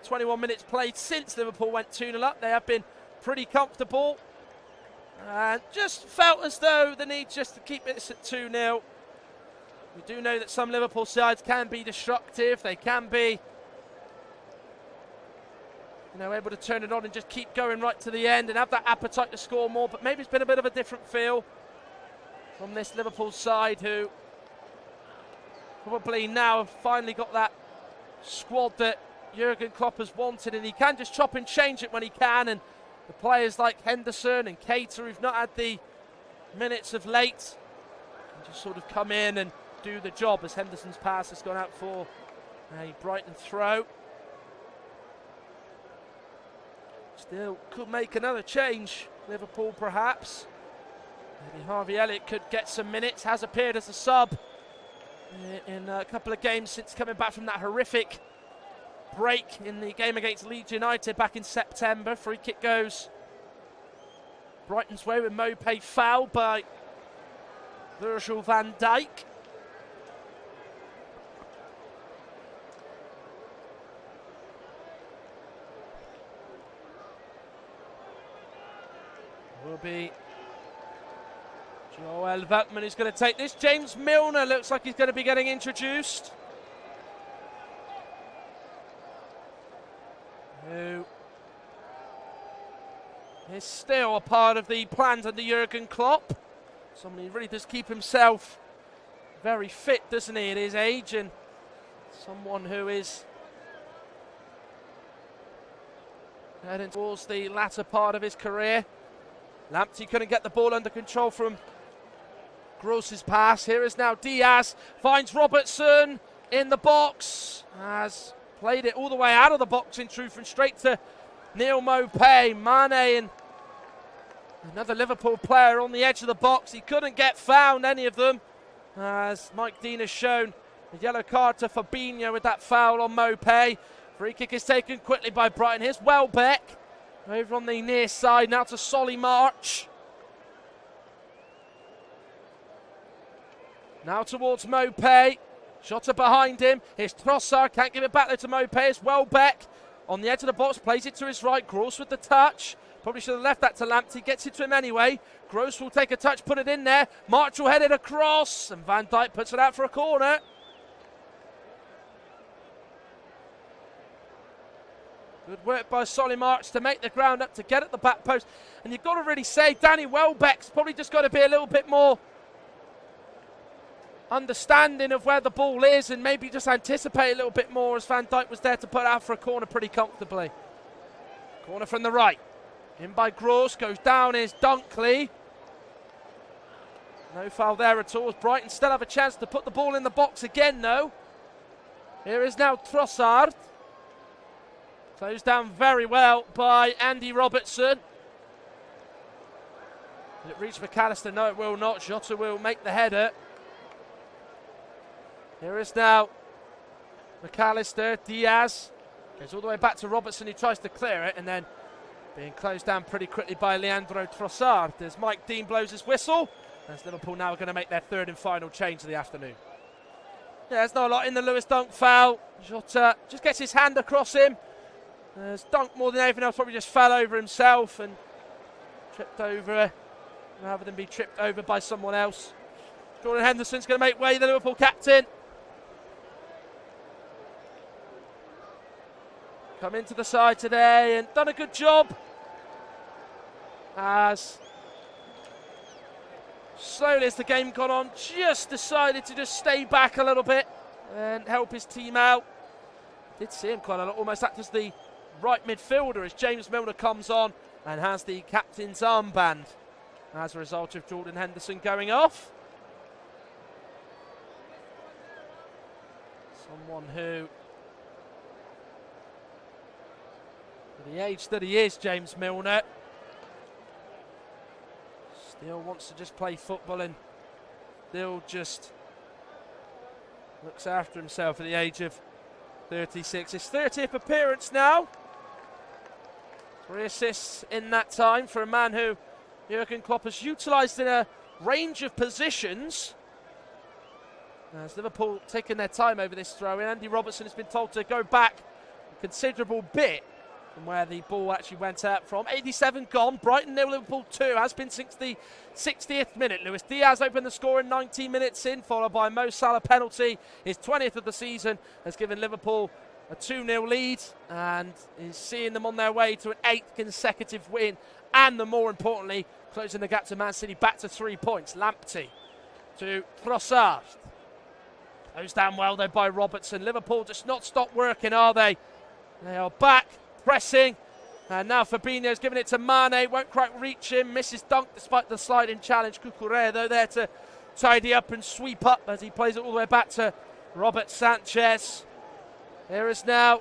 21 minutes played since Liverpool went 2-0 up. They have been pretty comfortable and just felt as though the need just to keep it at 2-0. We do know that some Liverpool sides can be destructive. They can be, able to turn it on and just keep going right to the end and have that appetite to score more. But maybe it's been a bit of a different feel from this Liverpool side, who probably now have finally got that squad that Jurgen Klopp has wanted, and he can just chop and change it when he can. And the players like Henderson and Keita, who've not had the minutes of late, can just sort of come in and do the job, as Henderson's pass has gone out for a Brighton throw. Still could make another change, Liverpool perhaps. Maybe Harvey Elliott could get some minutes, has appeared as a sub in a couple of games since coming back from that horrific break in the game against Leeds United back in September. Free kick goes Brighton's way with Mopé fouled by Virgil van Dijk. Will be Joel Veltman who's going to take this. James Milner looks like he's going to be getting introduced. Who is still a part of the plans under Jurgen Klopp. Somebody who really does keep himself very fit, doesn't he, at his age, and someone who is heading towards the latter part of his career. Lamptey couldn't get the ball under control from Gross's pass. Here is now Diaz, finds Robertson in the box, has played it all the way out of the box in truth and straight to Neal Maupay. Mane and another Liverpool player on the edge of the box. He couldn't get found, any of them, as Mike Dean has shown a yellow card to Fabinho with that foul on Maupay. Free kick is taken quickly by Brighton. Here's Welbeck over on the near side, now to Solly March. Now towards Maupay. Shota behind him. Here's Trossard. Can't give it back there to Maupay. It's Welbeck on the edge of the box. Plays it to his right. Gross with the touch. Probably should have left that to Lamptey. Gets it to him anyway. Gross will take a touch, put it in there. March will head it across. And Van Dijk puts it out for a corner. Good work by Solly March to make the ground up, to get at the back post. And you've got to really say Danny Welbeck's probably just got to be a little bit more understanding of where the ball is and maybe just anticipate a little bit more, as Van Dijk was there to put out for a corner pretty comfortably. Corner from the right. In by Gross, goes down is Dunkley. No foul there at all. Brighton still have a chance to put the ball in the box again though. Here is now Trossard. Closed down very well by Andy Robertson. Will it reach McAllister? No, it will not. Jota will make the header. Here is now McAllister. Diaz goes all the way back to Robertson, who tries to clear it, and then being closed down pretty quickly by Leandro Trossard as Mike Dean blows his whistle. As Liverpool now are going to make their third and final change of the afternoon. Yeah, there's not a lot in the Lewis Dunk foul. Jota just gets his hand across him. As Dunk, more than anything else, probably just fell over himself and tripped over rather than be tripped over by someone else. Jordan Henderson's going to make way, the Liverpool captain. Come into the side today and done a good job. As slowly as the game got on, just decided to just stay back a little bit and help his team out. Did see him quite a lot, almost act as the right midfielder as James Milner comes on and has the captain's armband as a result of Jordan Henderson going off. Someone who, for the age that he is, James Milner, still wants to just play football and still just looks after himself at the age of 36. His 30th appearance now. 3 assists in that time for a man who Jurgen Klopp has utilised in a range of positions. As Liverpool taking their time over this throw-in, Andy Robertson has been told to go back a considerable bit from where the ball actually went out from. 87 gone, Brighton 0, Liverpool 2, has been since the 60th minute. Luis Diaz opened the score in 19 minutes in, followed by Mo Salah penalty. His 20th of the season has given Liverpool a 2-0 lead and is seeing them on their way to an 8th consecutive win, and the more importantly, closing the gap to Man City back to 3 points. Lamptey to Trossard. Closed down well though by Robertson. Liverpool just not stopped working, are they? They are back, pressing, and now Fabinho's giving it to Mane, won't quite reach him, misses Dunk despite the sliding challenge. Cucurella though there to tidy up and sweep up as he plays it all the way back to Robert Sanchez. Here is now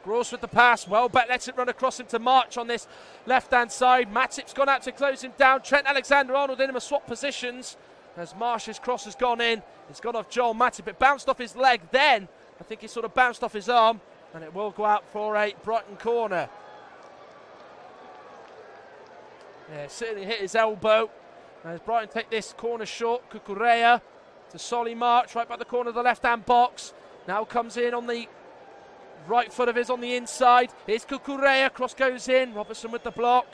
Gross with the pass. Welbeck lets it run across him to March on this left-hand side. Matip's gone out to close him down. Trent Alexander-Arnold in him a swap positions. as Marsh's cross has gone in. It's gone off Joel Matip. It bounced off his leg then. I think it sort of bounced off his arm, and it will go out for a Brighton corner. Yeah, certainly hit his elbow. As Brighton take this corner short, Cucurella to Solly March, right by the corner of the left-hand box. Now comes in on the right foot of his on the inside. Here's Cucurella, cross goes in. Robertson with the block.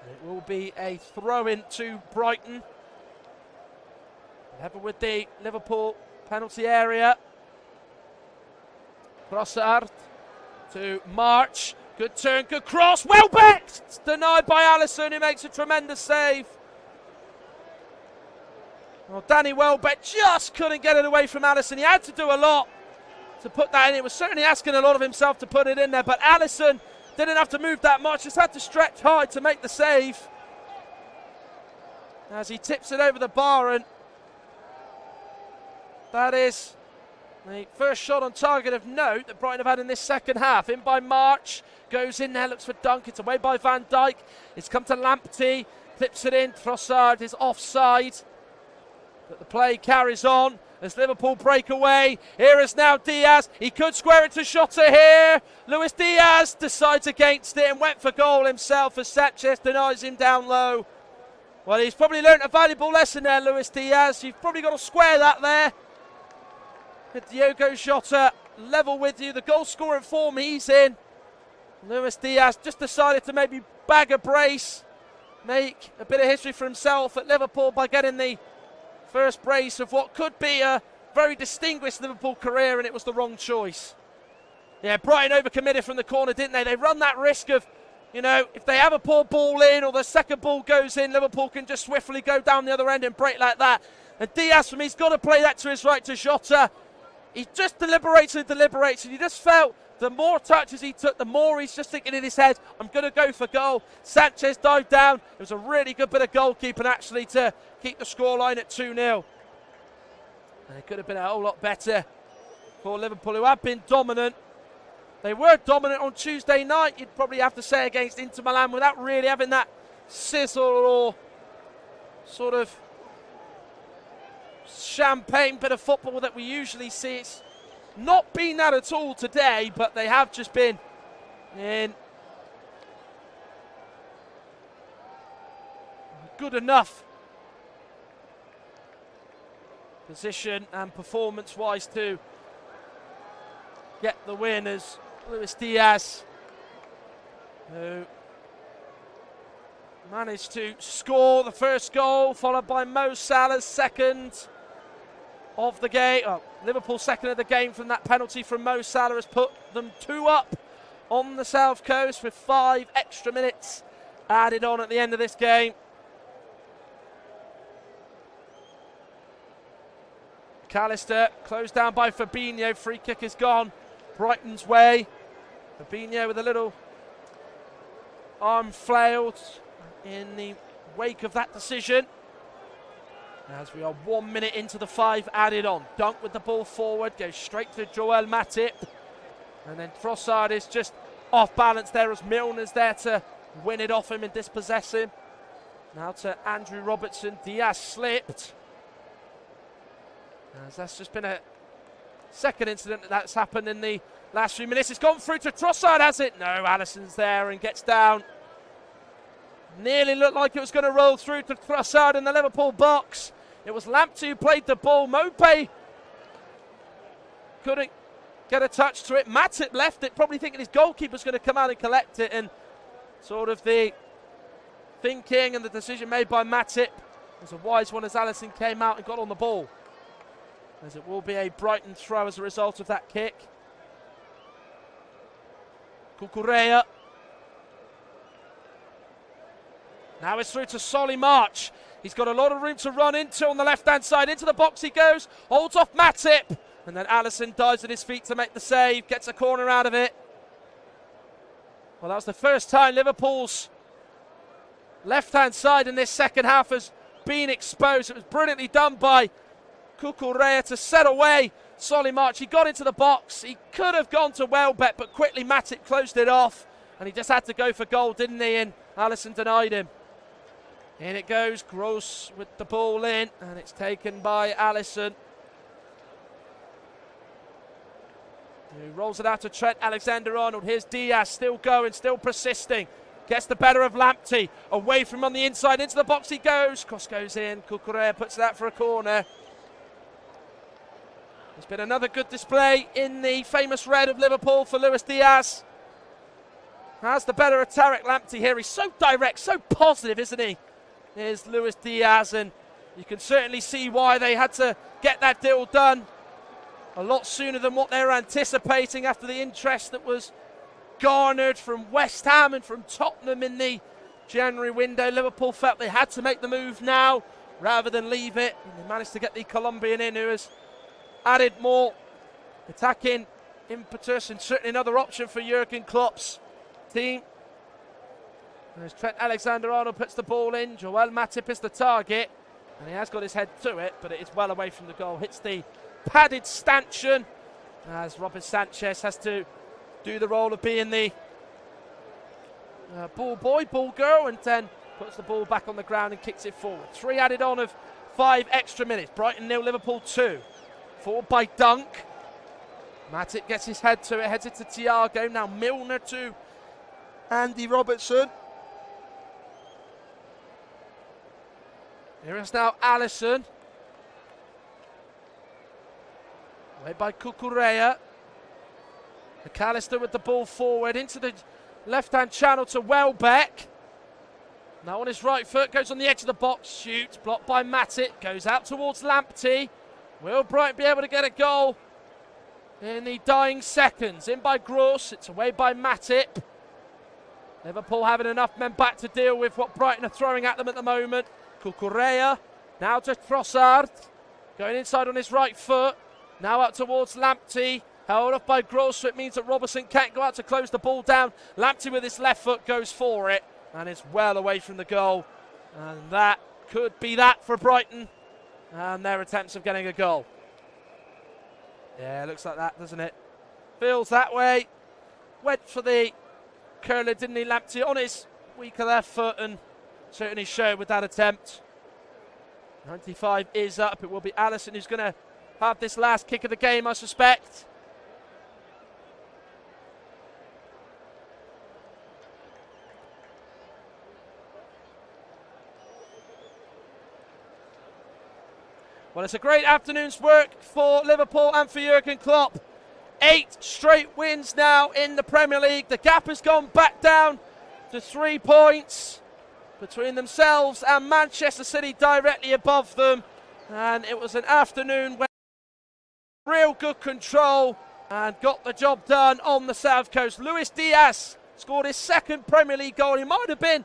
And it will be a throw-in to Brighton. Level with the Liverpool penalty area. Trossard to March. Good turn, good cross. Welbeck! It's denied by Alisson, who makes a tremendous save. Well, Danny Welbeck just couldn't get it away from Alisson. He had to do a lot to put that in. It was certainly asking a lot of himself to put it in there, but Alisson didn't have to move that much. Just had to stretch hard to make the save. As he tips it over the bar, and that is the first shot on target of note that Brighton have had in this second half. In by March, goes in there, looks for Dunk. It's away by Van Dijk. It's come to Lamptey, clips it in. Trossard is offside. But the play carries on as Liverpool break away. Here is now Diaz. He could square it to Jota here. Luis Diaz decides against it and went for goal himself as Sanchez denies him down low. Well, he's probably learnt a valuable lesson there, Luis Diaz. You've probably got to square that there. With Diogo Jota level with you. The goal scoring form he's in. Luis Diaz just decided to maybe bag a brace. Make a bit of history for himself at Liverpool by getting the first brace of what could be a very distinguished Liverpool career, and it was the wrong choice. Yeah, Brighton overcommitted from the corner, didn't they? They run that risk of, you know, if they have a poor ball in or the second ball goes in, Liverpool can just swiftly go down the other end and break like that. And Diaz, for me, he's got to play that to his right to Jota. He just deliberates and deliberates, and you just felt the more touches he took, the more he's just thinking in his head, I'm going to go for goal. Sanchez dived down. It was a really good bit of goalkeeping, actually, to keep the scoreline at 2-0. And it could have been a whole lot better for Liverpool, who have been dominant. They were dominant on Tuesday night, you'd probably have to say, against Inter Milan, without really having that sizzle or sort of champagne bit of football that we usually see. It's not been that at all today, but they have just been in good enough position and performance-wise to get the win, as Luis Diaz, who managed to score the first goal, followed by Mo Salah's second of the game. Oh, Liverpool's second of the game from that penalty from Mo Salah has put them 2 up on the South Coast, with 5 extra minutes added on at the end of this game. McAllister closed down by Fabinho. Free kick is gone Brighton's way. Fabinho with a little arm flailed in the wake of that decision. As we are 1 minute into the 5 added on. Dunk with the ball forward, goes straight to Joel Matip. And then Trossard is just off balance there as Milner's there to win it off him and dispossess him. Now to Andrew Robertson. Diaz slipped. As that's just been a second incident that's happened in the last few minutes. It's gone through to Trossard, has it? No, Alisson's there and gets down. Nearly looked like it was going to roll through to Trossard in the Liverpool box. It was Lamptey who played the ball. Mopé couldn't get a touch to it. Matip left it, probably thinking his goalkeeper's going to come out and collect it, and sort of the thinking and the decision made by Matip was a wise one as Alisson came out and got on the ball. As it will be a Brighton throw as a result of that kick. Cucurella. Now it's through to Solly March. He's got a lot of room to run into on the left-hand side. Into the box he goes, holds off Matip. And then Alisson dives at his feet to make the save, gets a corner out of it. Well, that was the first time Liverpool's left-hand side in this second half has been exposed. It was brilliantly done by Cucurella to set away Solly March. He got into the box. He could have gone to Welbeck, but quickly Matip closed it off. And he just had to go for goal, didn't he? And Alisson denied him. In it goes, Gross with the ball in, and it's taken by Alisson. Who rolls it out to Trent Alexander-Arnold. Here's Diaz, still going, still persisting. Gets the better of Lamptey. Away from on the inside, into the box he goes. Cross goes in, Cucurella puts that for a corner. There's been another good display in the famous red of Liverpool for Luis Diaz. Has the better of Tarek Lamptey here. He's so direct, so positive, isn't he? Here's Luis Diaz, and you can certainly see why they had to get that deal done a lot sooner than what they were anticipating after the interest that was garnered from West Ham and from Tottenham in the January window. Liverpool felt they had to make the move now rather than leave it, and they managed to get the Colombian in, who has added more attacking impetus and certainly another option for Jurgen Klopp's team. As Trent Alexander-Arnold puts the ball in, Joel Matip is the target, and he has got his head to it, but it is well away from the goal. Hits the padded stanchion as Robert Sanchez has to do the role of being the ball boy, ball girl, and then puts the ball back on the ground and kicks it forward. 3 added on of 5 extra minutes. Brighton 0, Liverpool 2. Forward by Dunk. Matip gets his head to it, heads it to Thiago. Now Milner to Andy Robertson. Here is now Alisson. Away by Cucurella. McAllister with the ball forward into the left-hand channel to Welbeck. Now on his right foot, goes on the edge of the box, shoots, blocked by Matip, goes out towards Lamptey. Will Brighton be able to get a goal in the dying seconds? In by Gross, it's away by Matip. Liverpool having enough men back to deal with what Brighton are throwing at them at the moment. Cucurella, now to Trossard, going inside on his right foot, now out towards Lamptey, held off by Gross, so it means that Robertson can't go out to close the ball down. Lamptey with his left foot goes for it, and it's well away from the goal, and that could be that for Brighton and their attempts of getting a goal. Yeah, looks like that, doesn't it? Feels that way. Went for the curler, didn't he, Lamptey, on his weaker left foot, and certainly showed with that attempt. 95 is up. It will be Alisson who's going to have this last kick of the game, I suspect. Well, it's a great afternoon's work for Liverpool and for Jurgen Klopp. 8 straight wins now in the Premier League. The gap has gone back down to 3 points between themselves and Manchester City directly above them. And it was an afternoon where real good control and got the job done on the South Coast. Luis Diaz scored his 2nd Premier League goal. He might have been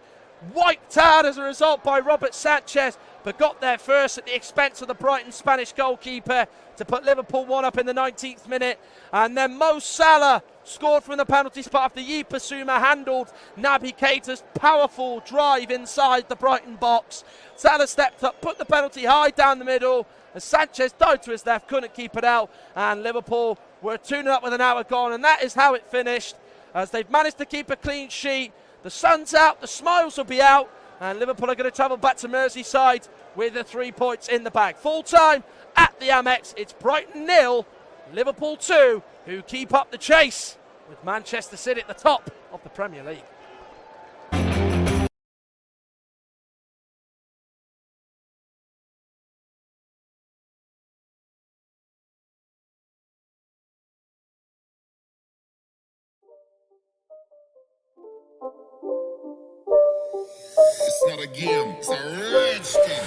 wiped out as a result by Robert Sanchez, but got there first at the expense of the Brighton Spanish goalkeeper to put Liverpool 1 up in the 19th minute. And then Mo Salah scored from the penalty spot after Yi Pasuma handled Naby Keita's powerful drive inside the Brighton box. Salah stepped up, put the penalty high down the middle, as Sanchez dived to his left, couldn't keep it out, and Liverpool were 2-0 up with an hour gone, and that is how it finished, as they've managed to keep a clean sheet. The sun's out, the smiles will be out, and Liverpool are going to travel back to Merseyside with the 3 points in the bag. Full time at the Amex, it's Brighton 0, Liverpool 2, who keep up the chase with Manchester City at the top of the Premier League. It's not a game, it's a red skin.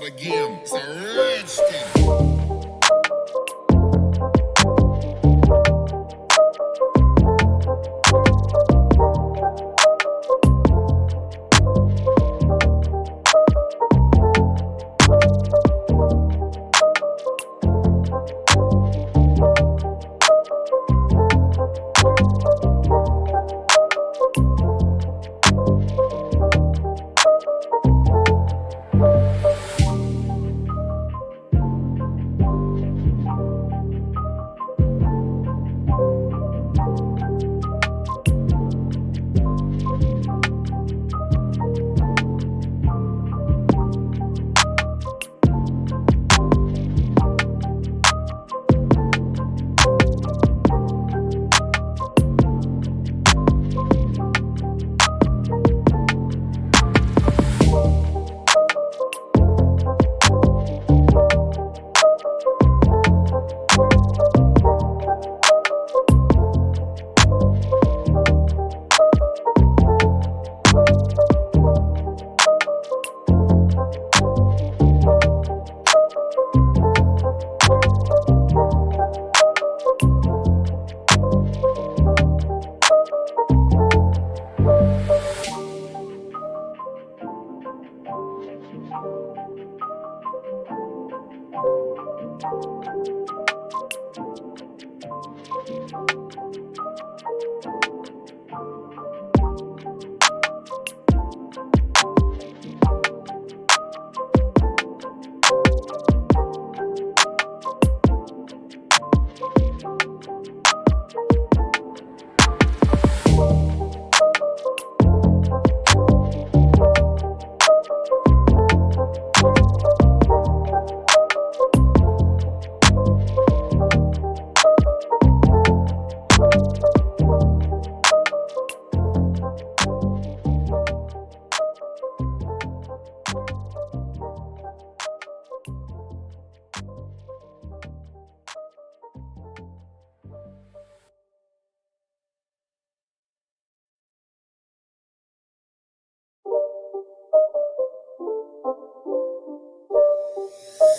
not a game, it's a rich thing.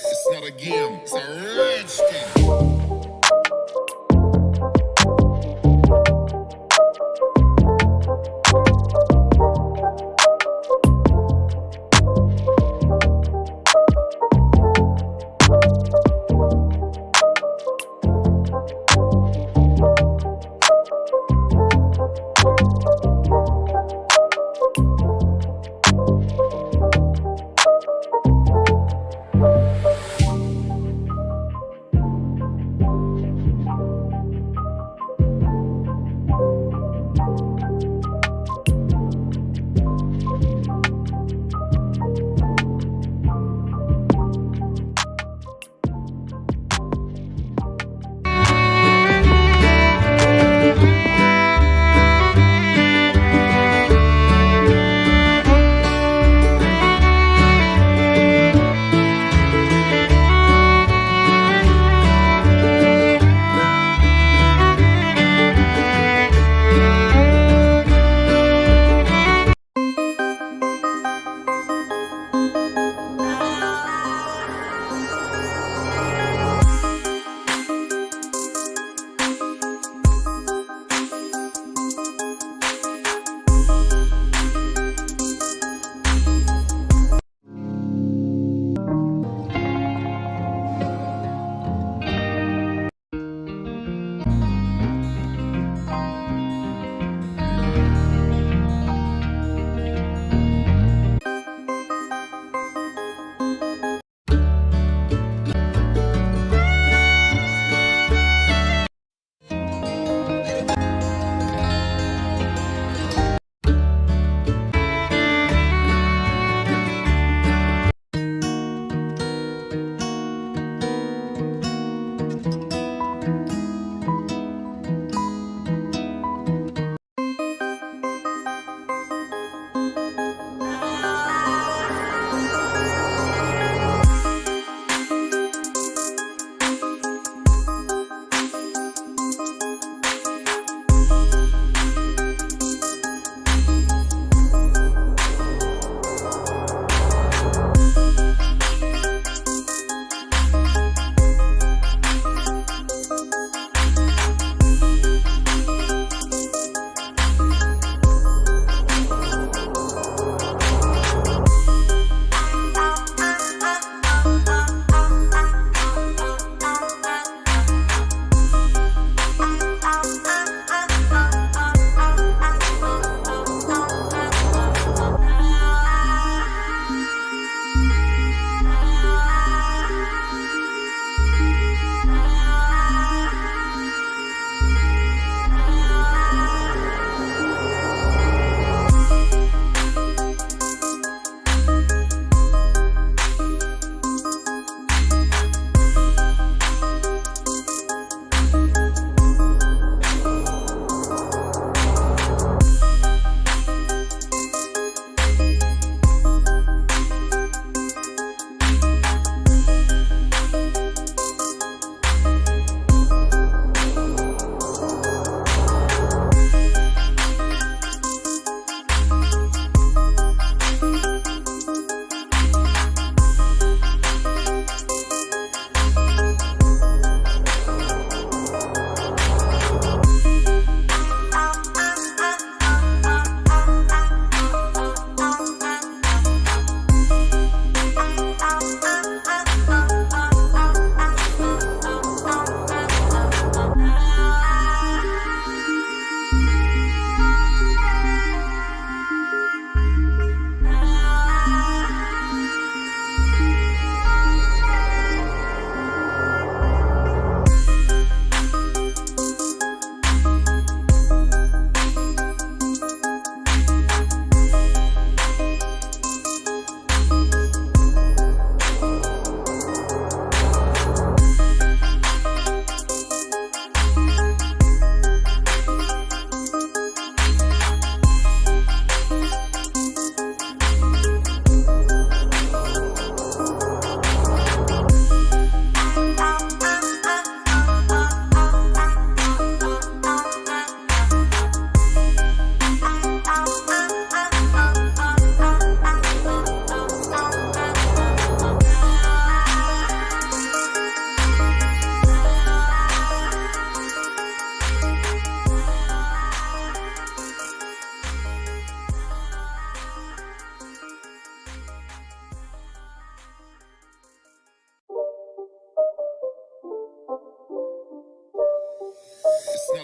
It's not a game, it's a rich thing.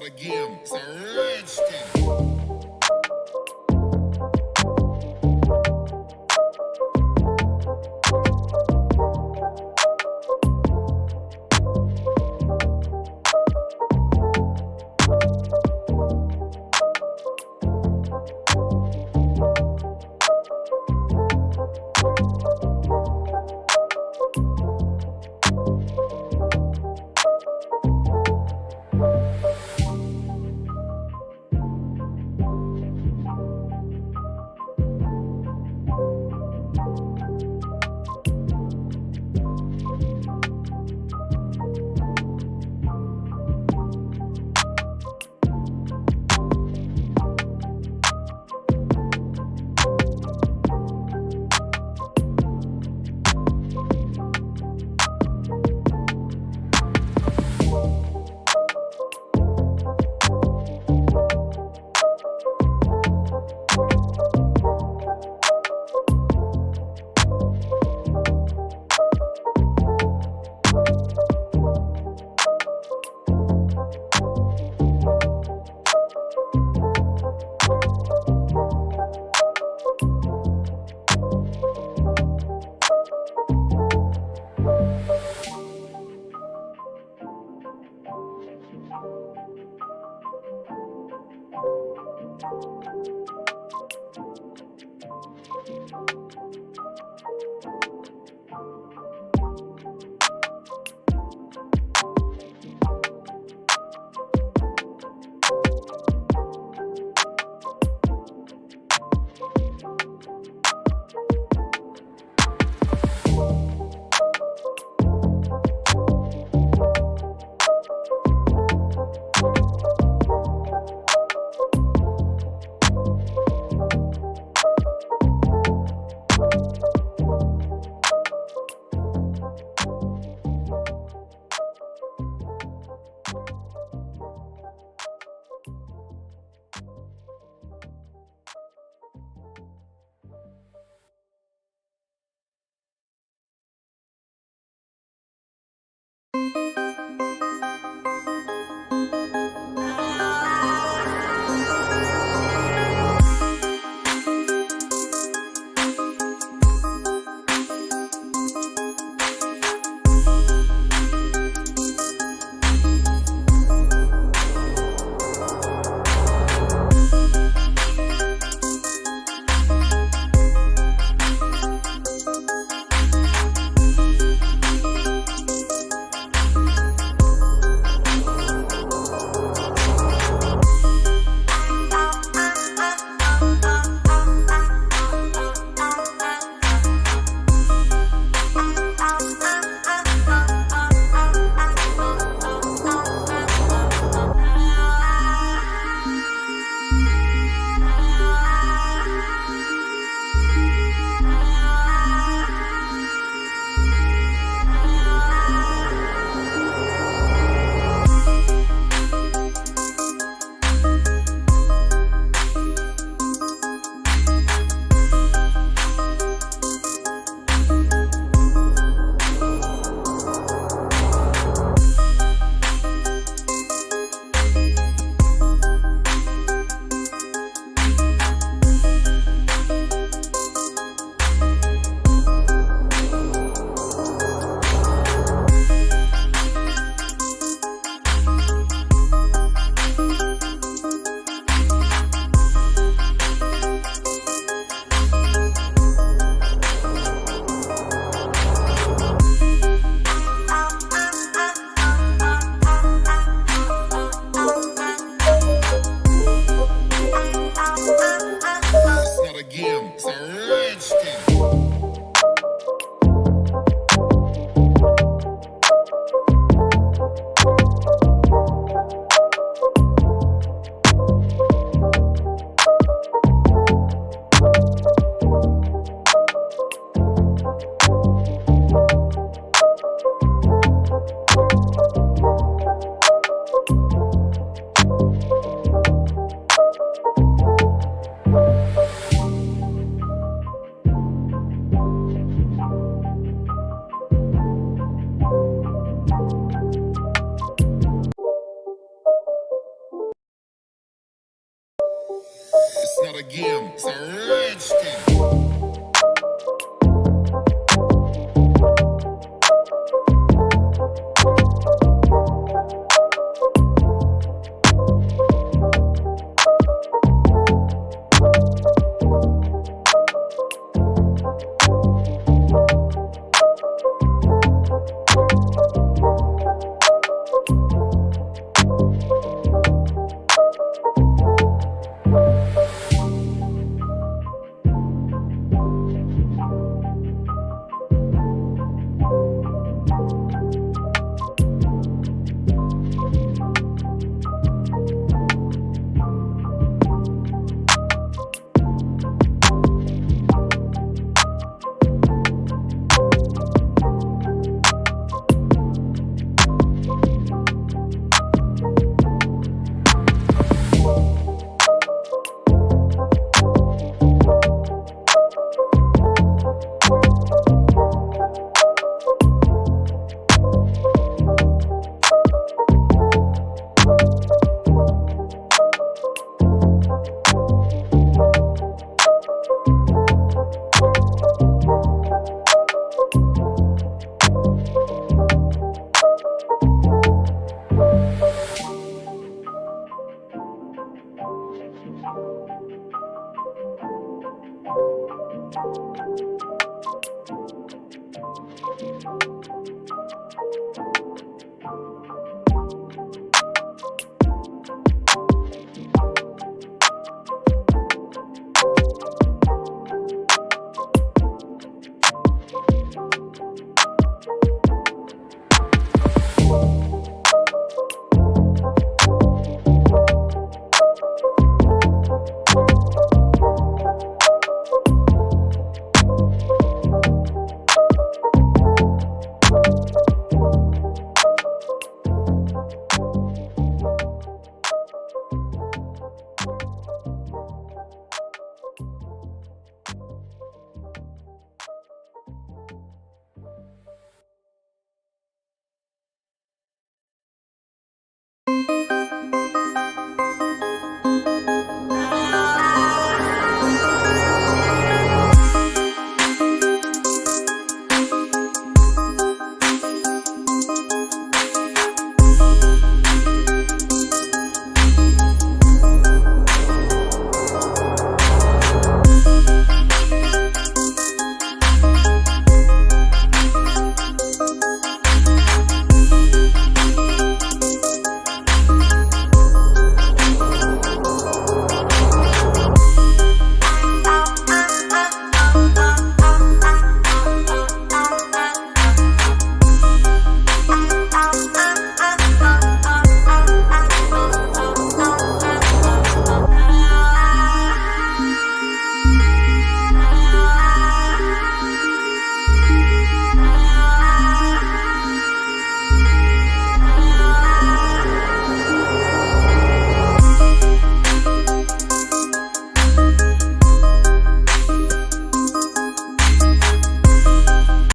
a game. It's a rage thing. not a game, it's a rage thing.